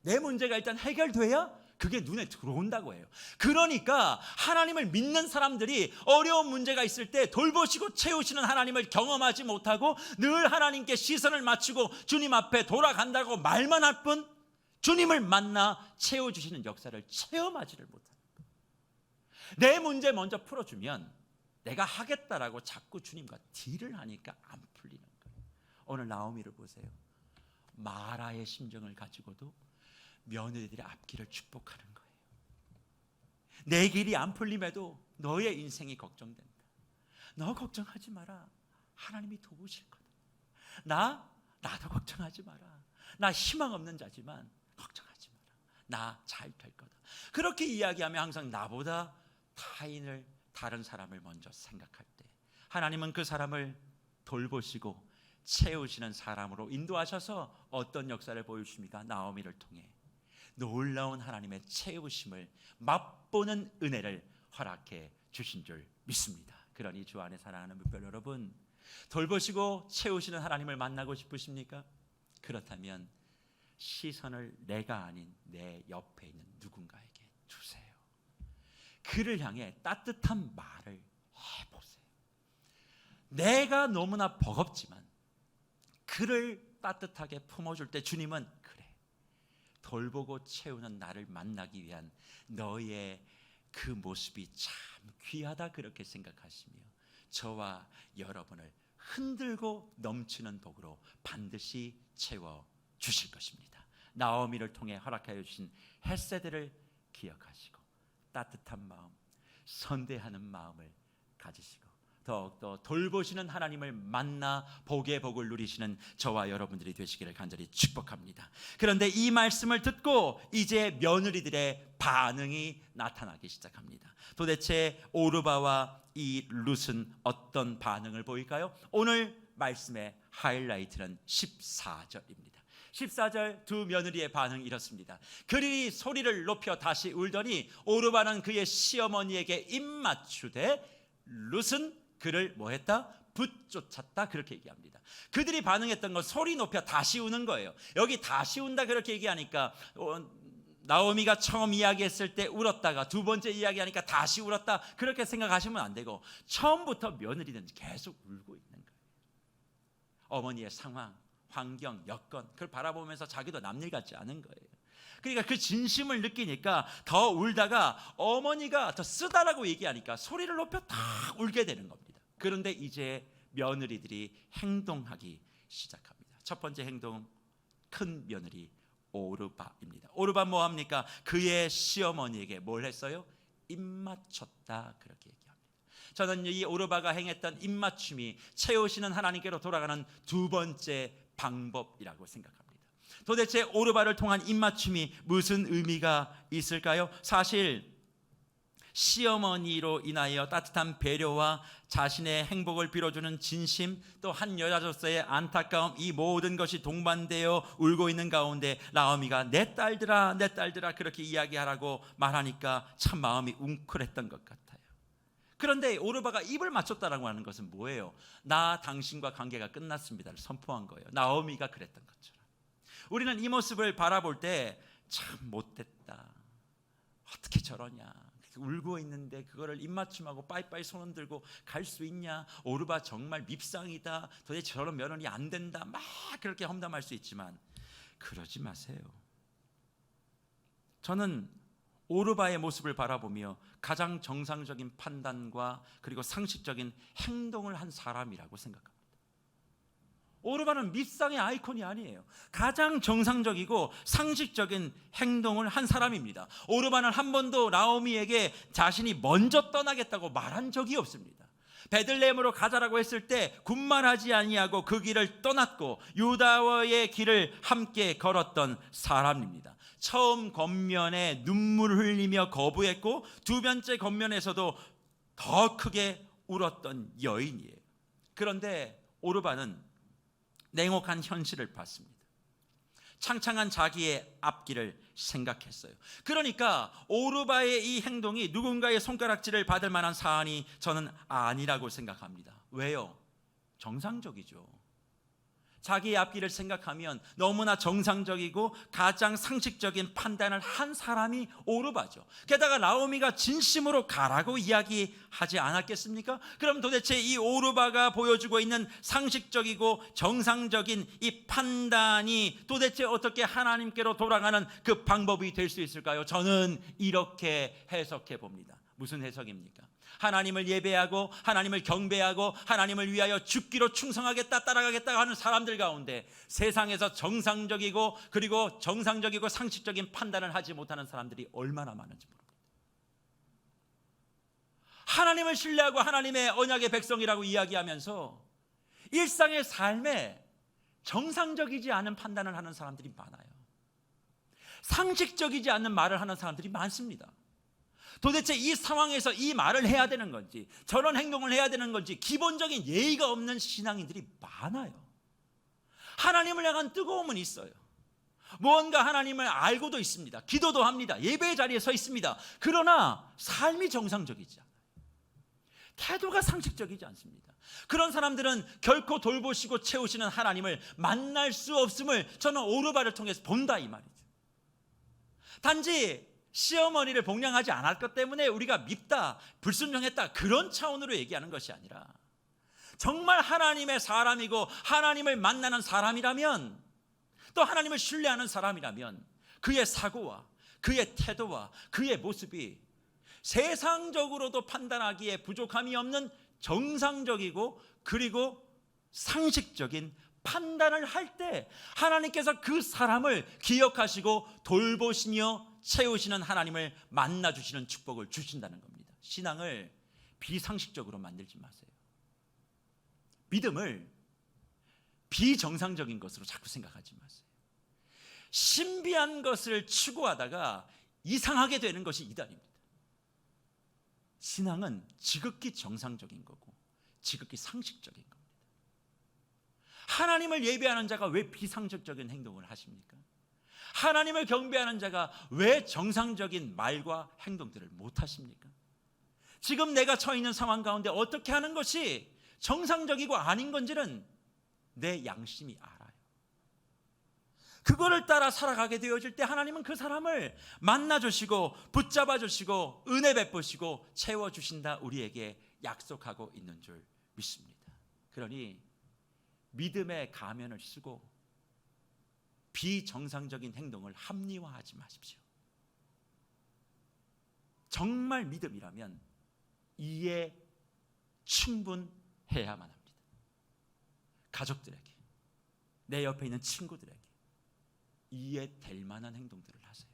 내 문제가 일단 해결돼야 그게 눈에 들어온다고 해요. 그러니까 하나님을 믿는 사람들이 어려운 문제가 있을 때 돌보시고 채우시는 하나님을 경험하지 못하고 늘 하나님께 시선을 맞추고 주님 앞에 돌아간다고 말만 할 뿐 주님을 만나 채워주시는 역사를 체험하지를 못하는 거예요. 내 문제 먼저 풀어주면 내가 하겠다라고 자꾸 주님과 딜을 하니까 안 풀리는 거예요. 오늘 나오미를 보세요. 마라의 심정을 가지고도 며느리들의 앞길을 축복하는 거예요. 내 길이 안 풀림에도 너의 인생이 걱정된다. 너 걱정하지 마라. 하나님이 도우실 거다. 나도 걱정하지 마라. 나 희망 없는 자지만 걱정하지 마라. 나 잘 될 거다. 그렇게 이야기하면 항상 나보다 다른 사람을 먼저 생각할 때 하나님은 그 사람을 돌보시고 채우시는 사람으로 인도하셔서 어떤 역사를 보여주십니까? 나오미를 통해 놀라운 하나님의 채우심을 맛보는 은혜를 허락해 주신 줄 믿습니다. 그러니 주 안에 사랑하는 무별 여러분, 돌보시고 채우시는 하나님을 만나고 싶으십니까? 그렇다면 시선을 내가 아닌 내 옆에 있는 누군가에게 두세요. 그를 향해 따뜻한 말을 해보세요. 내가 너무나 버겁지만 그를 따뜻하게 품어줄 때 주님은 돌보고 채우는 나를 만나기 위한 너의 그 모습이 참 귀하다 그렇게 생각하시며 저와 여러분을 흔들고 넘치는 복으로 반드시 채워주실 것입니다. 나오미를 통해 허락하여 주신 헷세들을 기억하시고 따뜻한 마음, 선대하는 마음을 가지시고 더욱더 돌보시는 하나님을 만나 복의 복을 누리시는 저와 여러분들이 되시기를 간절히 축복합니다. 그런데 이 말씀을 듣고 이제 며느리들의 반응이 나타나기 시작합니다. 도대체 오르바와 이 룻은 어떤 반응을 보일까요? 오늘 말씀의 하이라이트는 14절입니다. 14절 두 며느리의 반응이 이렇습니다. 그들이 소리를 높여 다시 울더니 오르바는 그의 시어머니에게 입맞추되 룻은 그를 뭐했다? 붙쫓았다 그렇게 얘기합니다. 그들이 반응했던 건 소리 높여 다시 우는 거예요. 여기 다시 운다 그렇게 얘기하니까 나오미가 처음 이야기했을 때 울었다가 두 번째 이야기하니까 다시 울었다 그렇게 생각하시면 안 되고 처음부터 며느리는 계속 울고 있는 거예요. 어머니의 상황, 환경, 여건 그걸 바라보면서 자기도 남일 같지 않은 거예요. 그러니까 그 진심을 느끼니까 더 울다가 어머니가 더 쓰다라고 얘기하니까 소리를 높여 다 울게 되는 겁니다. 그런데 이제 며느리들이 행동하기 시작합니다. 첫 번째 행동, 큰 며느리 오르바입니다. 오르바 뭐합니까? 그의 시어머니에게 뭘 했어요? 입맞췄다 그렇게 얘기합니다. 저는 이 오르바가 행했던 입맞춤이 채우시는 하나님께로 돌아가는 두 번째 방법이라고 생각합니다. 도대체 오르바를 통한 입맞춤이 무슨 의미가 있을까요? 사실 시어머니로 인하여 따뜻한 배려와 자신의 행복을 빌어주는 진심, 또 한 여자로서의 안타까움, 이 모든 것이 동반되어 울고 있는 가운데 나오미가 내 딸들아 그렇게 이야기하라고 말하니까 참 마음이 웅크랬던 것 같아요. 그런데 오르바가 입을 맞췄다라고 하는 것은 뭐예요? 나 당신과 관계가 끝났습니다를 선포한 거예요. 나오미가 그랬던 것처럼 우리는 이 모습을 바라볼 때 참 못됐다, 어떻게 저러냐, 울고 있는데 그거를 입맞춤하고 빠이빠이 손 흔들고 갈 수 있냐, 오르바 정말 밉상이다, 도대체 저런 면허이 안 된다, 막 그렇게 험담할 수 있지만 그러지 마세요. 저는 오르바의 모습을 바라보며 가장 정상적인 판단과 그리고 상식적인 행동을 한 사람이라고 생각합니다. 오르바는 밉상의 아이콘이 아니에요. 가장 정상적이고 상식적인 행동을 한 사람입니다. 오르바는 한 번도 나오미에게 자신이 먼저 떠나겠다고 말한 적이 없습니다. 베들레헴으로 가자라고 했을 때 군말하지 아니하고 그 길을 떠났고 유다와의 길을 함께 걸었던 사람입니다. 처음 권면에 눈물을 흘리며 거부했고 두 번째 권면에서도 더 크게 울었던 여인이에요. 그런데 오르바는 냉혹한 현실을 봤습니다. 창창한 자기의 앞길을 생각했어요. 그러니까 오르바의 이 행동이 누군가의 손가락질을 받을 만한 사안이 저는 아니라고 생각합니다. 왜요? 정상적이죠. 자기의 앞길을 생각하면 너무나 정상적이고 가장 상식적인 판단을 한 사람이 오르바죠. 게다가 나오미가 진심으로 가라고 이야기하지 않았겠습니까? 그럼 도대체 이 오르바가 보여주고 있는 상식적이고 정상적인 이 판단이 도대체 어떻게 하나님께로 돌아가는 그 방법이 될 수 있을까요? 저는 이렇게 해석해 봅니다. 무슨 해석입니까? 하나님을 예배하고 하나님을 경배하고 하나님을 위하여 죽기로 충성하겠다, 따라가겠다 하는 사람들 가운데 세상에서 정상적이고 그리고 정상적이고 상식적인 판단을 하지 못하는 사람들이 얼마나 많은지 모릅니다. 하나님을 신뢰하고 하나님의 언약의 백성이라고 이야기하면서 일상의 삶에 정상적이지 않은 판단을 하는 사람들이 많아요. 상식적이지 않는 말을 하는 사람들이 많습니다. 도대체 이 상황에서 이 말을 해야 되는 건지 저런 행동을 해야 되는 건지 기본적인 예의가 없는 신앙인들이 많아요. 하나님을 향한 뜨거움은 있어요. 무언가 하나님을 알고도 있습니다. 기도도 합니다. 예배의 자리에 서 있습니다. 그러나 삶이 정상적이지 않아요. 태도가 상식적이지 않습니다. 그런 사람들은 결코 돌보시고 채우시는 하나님을 만날 수 없음을 저는 오르바를 통해서 본다 이 말이죠. 단지 시어머니를 복량하지 않았기 때문에 우리가 밉다, 불순종했다 그런 차원으로 얘기하는 것이 아니라 정말 하나님의 사람이고 하나님을 만나는 사람이라면 또 하나님을 신뢰하는 사람이라면 그의 사고와 그의 태도와 그의 모습이 세상적으로도 판단하기에 부족함이 없는 정상적이고 그리고 상식적인 판단을 할 때 하나님께서 그 사람을 기억하시고 돌보시며 채우시는 하나님을 만나주시는 축복을 주신다는 겁니다. 신앙을 비상식적으로 만들지 마세요. 믿음을 비정상적인 것으로 자꾸 생각하지 마세요. 신비한 것을 추구하다가 이상하게 되는 것이 이단입니다. 신앙은 지극히 정상적인 거고 지극히 상식적인 겁니다. 하나님을 예배하는 자가 왜 비상식적인 행동을 하십니까? 하나님을 경배하는 자가 왜 정상적인 말과 행동들을 못하십니까? 지금 내가 처해 있는 상황 가운데 어떻게 하는 것이 정상적이고 아닌 건지는 내 양심이 알아요. 그거를 따라 살아가게 되어질 때 하나님은 그 사람을 만나주시고 붙잡아주시고 은혜 베푸시고 채워주신다 우리에게 약속하고 있는 줄 믿습니다. 그러니 믿음의 가면을 쓰고 비정상적인 행동을 합리화하지 마십시오. 정말 믿음이라면 이에 충분해야만 합니다. 가족들에게, 내 옆에 있는 친구들에게 이해될 만한 행동들을 하세요.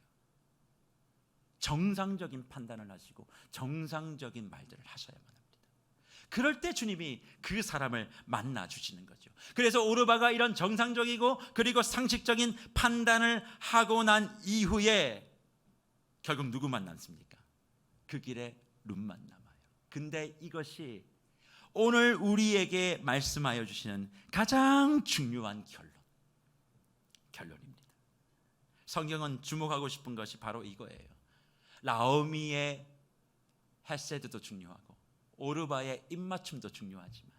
정상적인 판단을 하시고 정상적인 말들을 하셔야만 합니다. 그럴 때 주님이 그 사람을 만나 주시는 거죠. 그래서 오르바가 이런 정상적이고 그리고 상식적인 판단을 하고 난 이후에 결국 누구 만났습니까? 그 길에 룻만 남아요. 근데 이것이 오늘 우리에게 말씀하여 주시는 가장 중요한 결론입니다. 성경은 주목하고 싶은 것이 바로 이거예요. 나오미의 헤세드도 중요하고 오르바의 입맞춤도 중요하지만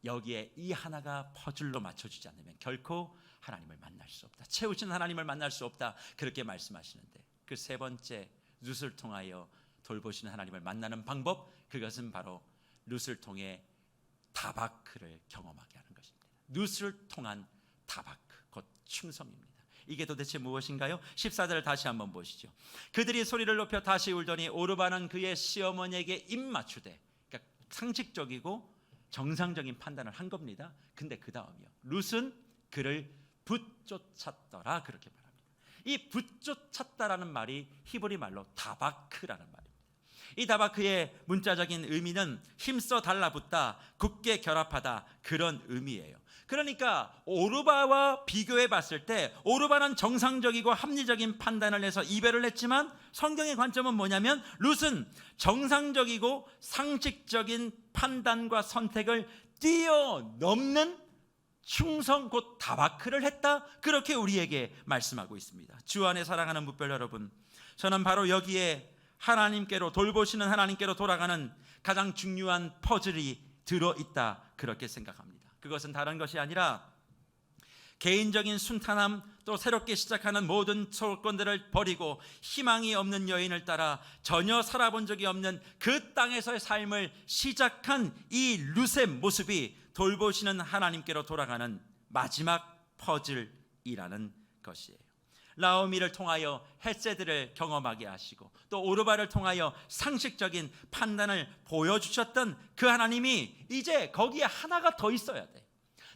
여기에 이 하나가 퍼즐로 맞춰주지 않으면 결코 하나님을 만날 수 없다. 채우신 하나님을 만날 수 없다. 그렇게 말씀하시는데 그 세 번째 룻을 통하여 돌보시는 하나님을 만나는 방법, 그것은 바로 룻을 통해 다바크를 경험하게 하는 것입니다. 룻을 통한 다바크, 곧 충성입니다. 이게 도대체 무엇인가요? 14절을 다시 한번 보시죠. 그들이 소리를 높여 다시 울더니 오르바는 그의 시어머니에게 입 맞추되, 그러니까 상식적이고 정상적인 판단을 한 겁니다. 근데 그 다음이요, 룻은 그를 붙쫓았더라, 그렇게 말합니다. 이 붙쫓았다라는 말이 히브리 말로 다바크라는 말입니다. 이 다바크의 문자적인 의미는 힘써 달라붙다, 굳게 결합하다, 그런 의미예요. 그러니까 오르바와 비교해 봤을 때 오르바는 정상적이고 합리적인 판단을 해서 이별을 했지만 성경의 관점은 뭐냐면 룻은 정상적이고 상식적인 판단과 선택을 뛰어넘는 충성 곧 다바크를 했다, 그렇게 우리에게 말씀하고 있습니다. 주 안에 사랑하는 뭇별 여러분, 저는 바로 여기에 하나님께로, 돌보시는 하나님께로 돌아가는 가장 중요한 퍼즐이 들어있다, 그렇게 생각합니다. 그것은 다른 것이 아니라 개인적인 순탄함, 또 새롭게 시작하는 모든 조건들을 버리고 희망이 없는 여인을 따라 전혀 살아본 적이 없는 그 땅에서의 삶을 시작한 이 룻의 모습이 돌보시는 하나님께로 돌아가는 마지막 퍼즐이라는 것이에요. 나오미를 통하여 헷세드를 경험하게 하시고 또 오르바를 통하여 상식적인 판단을 보여주셨던 그 하나님이 이제 거기에 하나가 더 있어야 돼.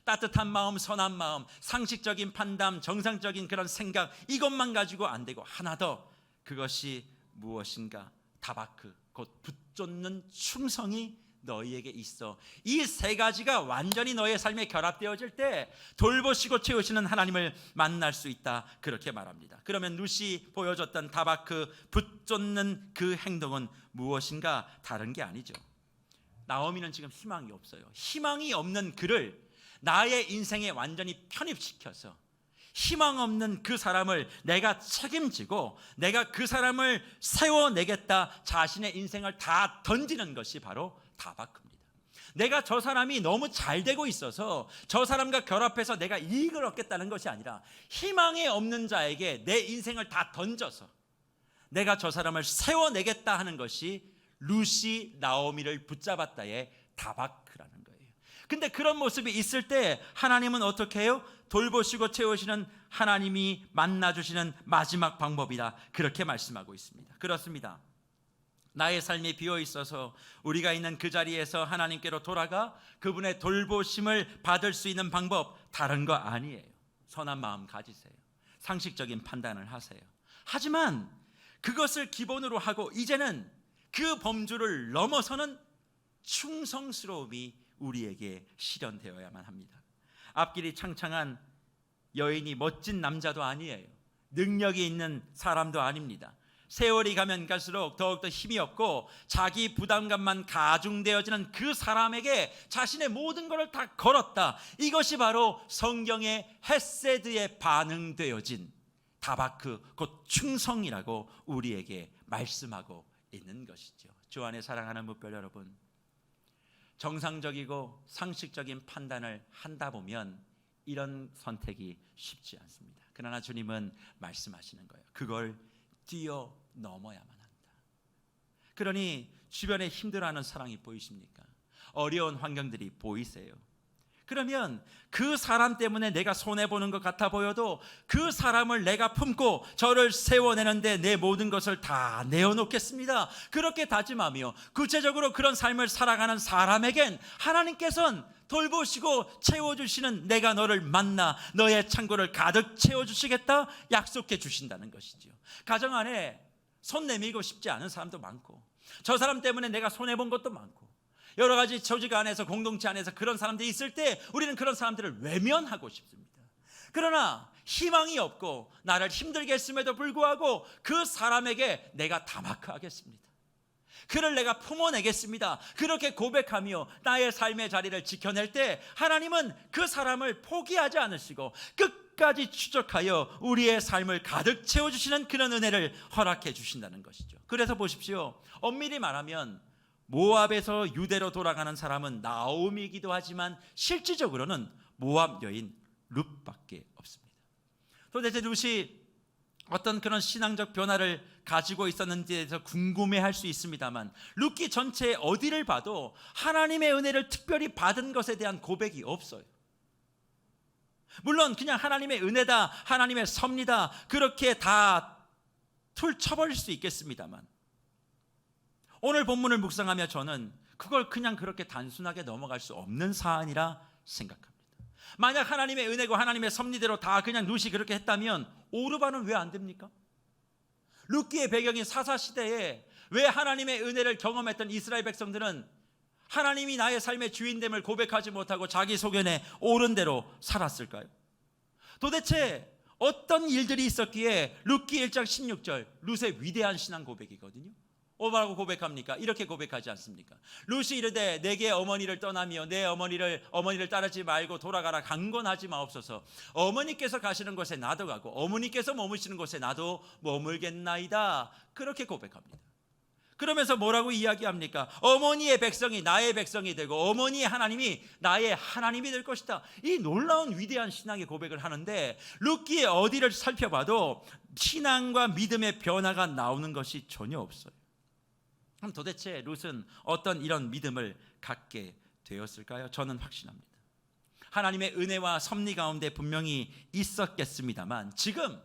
따뜻한 마음, 선한 마음, 상식적인 판단, 정상적인 그런 생각, 이것만 가지고 안 되고 하나 더, 그것이 무엇인가? 다바크, 곧 붙쫓는 충성이 너희에게 있어. 이 세 가지가 완전히 너의 삶에 결합되어질 때 돌보시고 채우시는 하나님을 만날 수 있다, 그렇게 말합니다. 그러면 룻이 보여줬던 다바크, 붙쫓는 그 행동은 무엇인가? 다른 게 아니죠. 나오미는 지금 희망이 없어요. 희망이 없는 그를 나의 인생에 완전히 편입시켜서 희망 없는 그 사람을 내가 책임지고 내가 그 사람을 세워내겠다, 자신의 인생을 다 던지는 것이 바로 다바크입니다. 내가 저 사람이 너무 잘 되고 있어서 저 사람과 결합해서 내가 이익을 얻겠다는 것이 아니라 희망이 없는 자에게 내 인생을 다 던져서 내가 저 사람을 세워내겠다 하는 것이 룻이 나오미를 붙잡았다의 다바크라는 거예요. 근데 그런 모습이 있을 때 하나님은 어떻게 해요? 돌보시고 채우시는 하나님이 만나주시는 마지막 방법이다, 그렇게 말씀하고 있습니다. 그렇습니다. 나의 삶이 비어있어서 우리가 있는 그 자리에서 하나님께로 돌아가 그분의 돌보심을 받을 수 있는 방법, 다른 거 아니에요. 선한 마음 가지세요. 상식적인 판단을 하세요. 하지만 그것을 기본으로 하고 이제는 그 범주를 넘어서는 충성스러움이 우리에게 실현되어야만 합니다. 앞길이 창창한 여인이 멋진 남자도 아니에요. 능력이 있는 사람도 아닙니다. 세월이 가면 갈수록 더욱더 힘이 없고 자기 부담감만 가중되어지는 그 사람에게 자신의 모든 것을 다 걸었다. 이것이 바로 성경의 헤세드에 반응되어진 다바크, 곧 충성이라고 우리에게 말씀하고 있는 것이죠. 주 안에 사랑하는 뭇별 여러분, 정상적이고 상식적인 판단을 한다 보면 이런 선택이 쉽지 않습니다. 그러나 주님은 말씀하시는 거예요. 그걸 뛰어넘어야만 한다. 그러니 주변에 힘들어하는 사람이 보이십니까? 어려운 환경들이 보이세요? 그러면 그 사람 때문에 내가 손해보는 것 같아 보여도 그 사람을 내가 품고 저를 세워내는데 내 모든 것을 다 내어놓겠습니다, 그렇게 다짐하며 구체적으로 그런 삶을 살아가는 사람에겐 하나님께서는 돌보시고 채워주시는 내가 너를 만나 너의 창고를 가득 채워주시겠다 약속해 주신다는 것이죠. 가정 안에 손 내밀고 싶지 않은 사람도 많고 저 사람 때문에 내가 손해본 것도 많고 여러 가지 조직 안에서 공동체 안에서 그런 사람들이 있을 때 우리는 그런 사람들을 외면하고 싶습니다. 그러나 희망이 없고 나를 힘들게 했음에도 불구하고 그 사람에게 내가 다마크하겠습니다. 그를 내가 품어내겠습니다. 그렇게 고백하며 나의 삶의 자리를 지켜낼 때 하나님은 그 사람을 포기하지 않으시고 끝까지 추적하여 우리의 삶을 가득 채워주시는 그런 은혜를 허락해 주신다는 것이죠. 그래서 보십시오. 엄밀히 말하면 모압에서 유대로 돌아가는 사람은 나오미이기도 하지만 실질적으로는 모압 여인 룻밖에 없습니다. 도대체 룻이 어떤 그런 신앙적 변화를 가지고 있었는지에 대해서 궁금해할 수 있습니다만 룻기 전체의 어디를 봐도 하나님의 은혜를 특별히 받은 것에 대한 고백이 없어요. 물론 그냥 하나님의 은혜다, 하나님의 섭니다, 그렇게 다 툴쳐버릴 수 있겠습니다만 오늘 본문을 묵상하며 저는 그걸 그냥 그렇게 단순하게 넘어갈 수 없는 사안이라 생각합니다. 만약 하나님의 은혜고 하나님의 섭리대로 다 그냥 룻이 그렇게 했다면 오르바는 왜 안 됩니까? 룻기의 배경인 사사시대에 왜 하나님의 은혜를 경험했던 이스라엘 백성들은 하나님이 나의 삶의 주인됨을 고백하지 못하고 자기 소견에 옳은 대로 살았을까요? 도대체 어떤 일들이 있었기에 룻기 1장 16절 룻의 위대한 신앙 고백이거든요. 뭐라고 고백합니까? 이렇게 고백하지 않습니까? 룻이 이르되 내게 어머니를 떠나며 내 어머니를 따르지 말고 돌아가라. 강권하지 마옵소서. 어머니께서 가시는 곳에 나도 가고 어머니께서 머무시는 곳에 나도 머물겠나이다. 그렇게 고백합니다. 그러면서 뭐라고 이야기합니까? 어머니의 백성이 나의 백성이 되고 어머니의 하나님이 나의 하나님이 될 것이다. 이 놀라운 위대한 신앙의 고백을 하는데 룻기의 어디를 살펴봐도 신앙과 믿음의 변화가 나오는 것이 전혀 없어요. 그럼 도대체 룻은 어떤 이런 믿음을 갖게 되었을까요? 저는 확신합니다. 하나님의 은혜와 섭리 가운데 분명히 있었겠습니다만 지금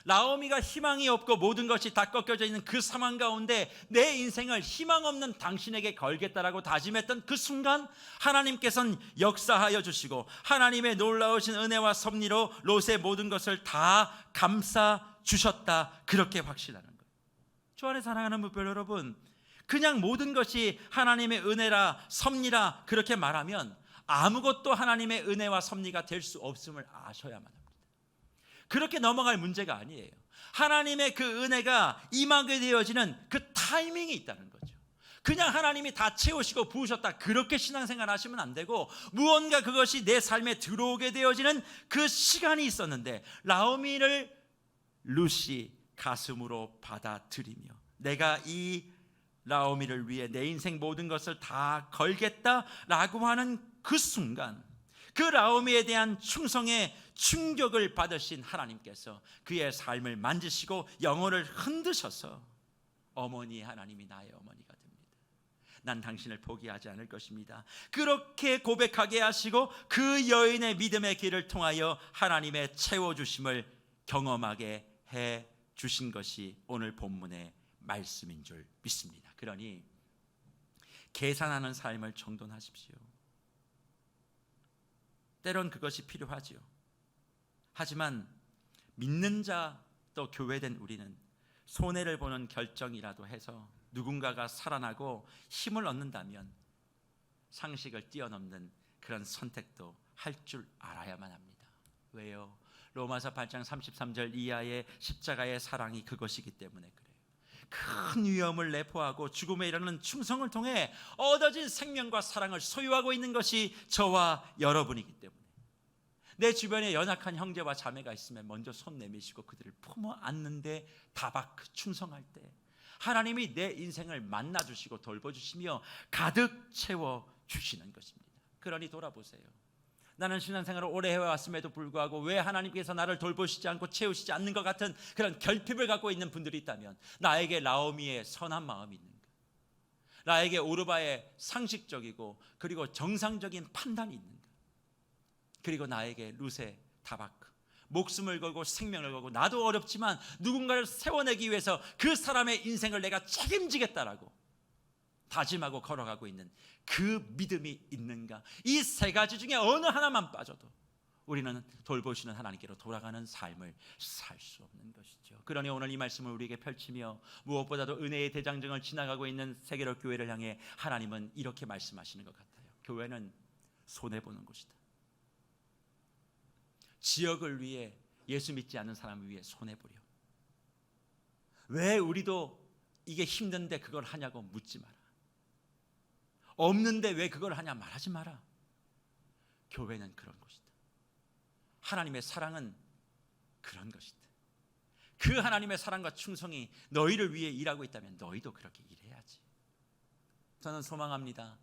나오미가 희망이 없고 모든 것이 다 꺾여져 있는 그 상황 가운데 내 인생을 희망 없는 당신에게 걸겠다라고 다짐했던 그 순간 하나님께서는 역사하여 주시고 하나님의 놀라우신 은혜와 섭리로 롯의 모든 것을 다 감싸 주셨다. 그렇게 확신하는 거예요. 주 안에 사랑하는 무별 여러분, 그냥 모든 것이 하나님의 은혜라 섭리라 그렇게 말하면 아무것도 하나님의 은혜와 섭리가 될 수 없음을 아셔야만 합니다. 그렇게 넘어갈 문제가 아니에요. 하나님의 그 은혜가 임하게 되어지는 그 타이밍이 있다는 거죠. 그냥 하나님이 다 채우시고 부으셨다 그렇게 신앙생활 하시면 안 되고 무언가 그것이 내 삶에 들어오게 되어지는 그 시간이 있었는데 나오미를 룻이 가슴으로 받아들이며 내가 이 나오미를 위해 내 인생 모든 것을 다 걸겠다라고 하는 그 순간 그 나오미에 대한 충성의 충격을 받으신 하나님께서 그의 삶을 만지시고 영혼을 흔드셔서 어머니의 하나님이 나의 어머니가 됩니다. 난 당신을 포기하지 않을 것입니다. 그렇게 고백하게 하시고 그 여인의 믿음의 길을 통하여 하나님의 채워주심을 경험하게 해 주신 것이 오늘 본문의 말씀인 줄 믿습니다. 그러니 계산하는 삶을 정돈하십시오. 때론 그것이 필요하지요. 하지만 믿는 자 또 교회된 우리는 손해를 보는 결정이라도 해서 누군가가 살아나고 힘을 얻는다면 상식을 뛰어넘는 그런 선택도 할 줄 알아야만 합니다. 왜요? 로마서 8장 33절 이하의 십자가의 사랑이 그것이기 때문에 그래요. 큰 위험을 내포하고 죽음에 이르는 충성을 통해 얻어진 생명과 사랑을 소유하고 있는 것이 저와 여러분이기 때문에 내 주변에 연약한 형제와 자매가 있으면 먼저 손 내미시고 그들을 품어 안는데 다박 충성할 때 하나님이 내 인생을 만나주시고 돌봐주시며 가득 채워주시는 것입니다. 그러니 돌아보세요. 나는 신앙생활을 오래 해왔음에도 불구하고 왜 하나님께서 나를 돌보시지 않고 채우시지 않는 것 같은 그런 결핍을 갖고 있는 분들이 있다면 나에게 나오미의 선한 마음이 있는가? 나에게 오르바의 상식적이고 그리고 정상적인 판단이 있는가? 그리고 나에게 룻의 다바크 목숨을 걸고 생명을 걸고 나도 어렵지만 누군가를 세워내기 위해서 그 사람의 인생을 내가 책임지겠다라고 다짐하고 걸어가고 있는 그 믿음이 있는가? 이 세 가지 중에 어느 하나만 빠져도 우리는 돌보시는 하나님께로 돌아가는 삶을 살 수 없는 것이죠. 그러니 오늘 이 말씀을 우리에게 펼치며 무엇보다도 은혜의 대장정을 지나가고 있는 세계로 교회를 향해 하나님은 이렇게 말씀하시는 것 같아요. 교회는 손해보는 곳이다. 지역을 위해 예수 믿지 않는 사람을 위해 손해보려. 왜 우리도 이게 힘든데 그걸 하냐고 묻지 마라. 없는데 왜 그걸 하냐 말하지 마라. 교회는 그런 곳이다. 하나님의 사랑은 그런 것이다. 그 하나님의 사랑과 충성이 너희를 위해 일하고 있다면 너희도 그렇게 일해야지. 저는 소망합니다.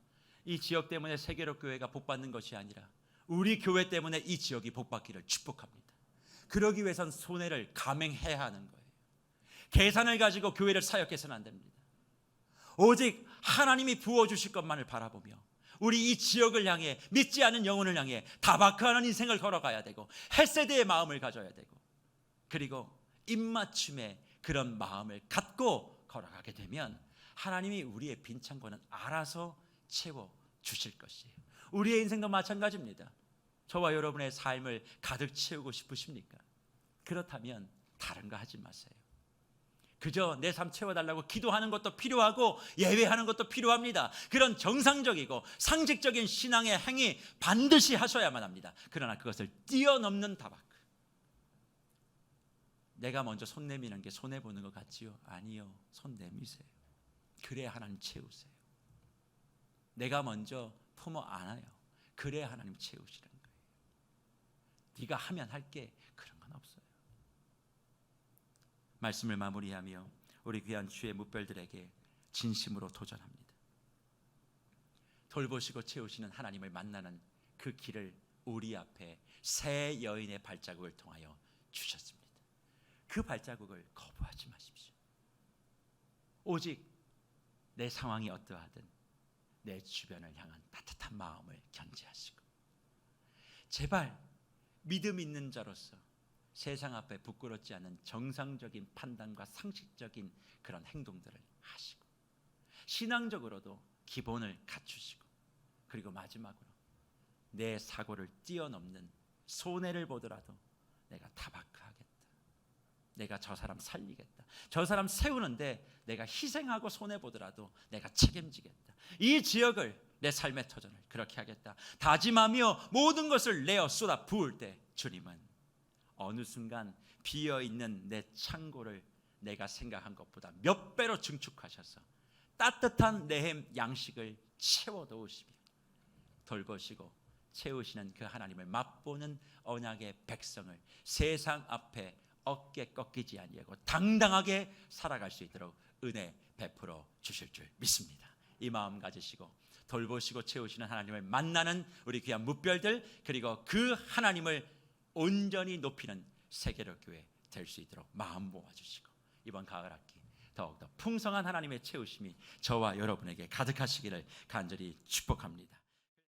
이 지역 때문에 세계로 교회가 복받는 것이 아니라 우리 교회 때문에 이 지역이 복받기를 축복합니다. 그러기 위해선 손해를 감행해야 하는 거예요. 계산을 가지고 교회를 사역해서는 안 됩니다. 오직 하나님이 부어주실 것만을 바라보며 우리 이 지역을 향해 믿지 않은 영혼을 향해 다바크하는 인생을 걸어가야 되고 헤세드의 마음을 가져야 되고 그리고 입맞춤의 그런 마음을 갖고 걸어가게 되면 하나님이 우리의 빈 창고는 알아서 채워주실 것이에요. 우리의 인생도 마찬가지입니다. 저와 여러분의 삶을 가득 채우고 싶으십니까? 그렇다면 다른 거 하지 마세요. 그저 내 삶 채워달라고 기도하는 것도 필요하고 예배하는 것도 필요합니다. 그런 정상적이고 상식적인 신앙의 행위 반드시 하셔야만 합니다. 그러나 그것을 뛰어넘는 다바크. 내가 먼저 손 내미는 게 손해보는 것 같지요? 아니요. 손 내미세요. 그래야 하나님 채우세요. 내가 먼저 품어 안아요. 그래야 하나님 채우시는 거예요. 네가 하면 할게, 그런 건 없어요. 말씀을 마무리하며 우리 귀한 주의 묵별들에게 진심으로 도전합니다. 돌보시고 채우시는 하나님을 만나는 그 길을 우리 앞에 새 여인의 발자국을 통하여 주셨습니다. 그 발자국을 거부하지 마십시오. 오직 내 상황이 어떠하든 내 주변을 향한 따뜻한 마음을 견지하시고, 제발 믿음 있는 자로서 세상 앞에 부끄럽지 않은 정상적인 판단과 상식적인 그런 행동들을 하시고, 신앙적으로도 기본을 갖추시고, 그리고 마지막으로 내 사고를 뛰어넘는 손해를 보더라도 내가 타박하겠다. 내가 저 사람 살리겠다. 저 사람 세우는데 내가 희생하고 손해보더라도 내가 책임지겠다. 이 지역을 내 삶의 터전을 그렇게 하겠다. 다짐하며 모든 것을 내어 쏟아 부을 때 주님은 어느 순간 비어있는 내 창고를 내가 생각한 것보다 몇 배로 증축하셔서 따뜻한 내 양식을 채워놓으시며 돌보시고 채우시는 그 하나님을 맛보는 언약의 백성을 세상 앞에 어깨 꺾이지 아니하고 당당하게 살아갈 수 있도록 은혜 베풀어 주실 줄 믿습니다. 이 마음 가지시고 돌보시고 채우시는 하나님을 만나는 우리 귀한 묵별들, 그리고 그 하나님을 온전히 높이는 세계로 교회 될 수 있도록 마음 모아주시고, 이번 가을 학기 더욱더 풍성한 하나님의 채우심이 저와 여러분에게 가득하시기를 간절히 축복합니다.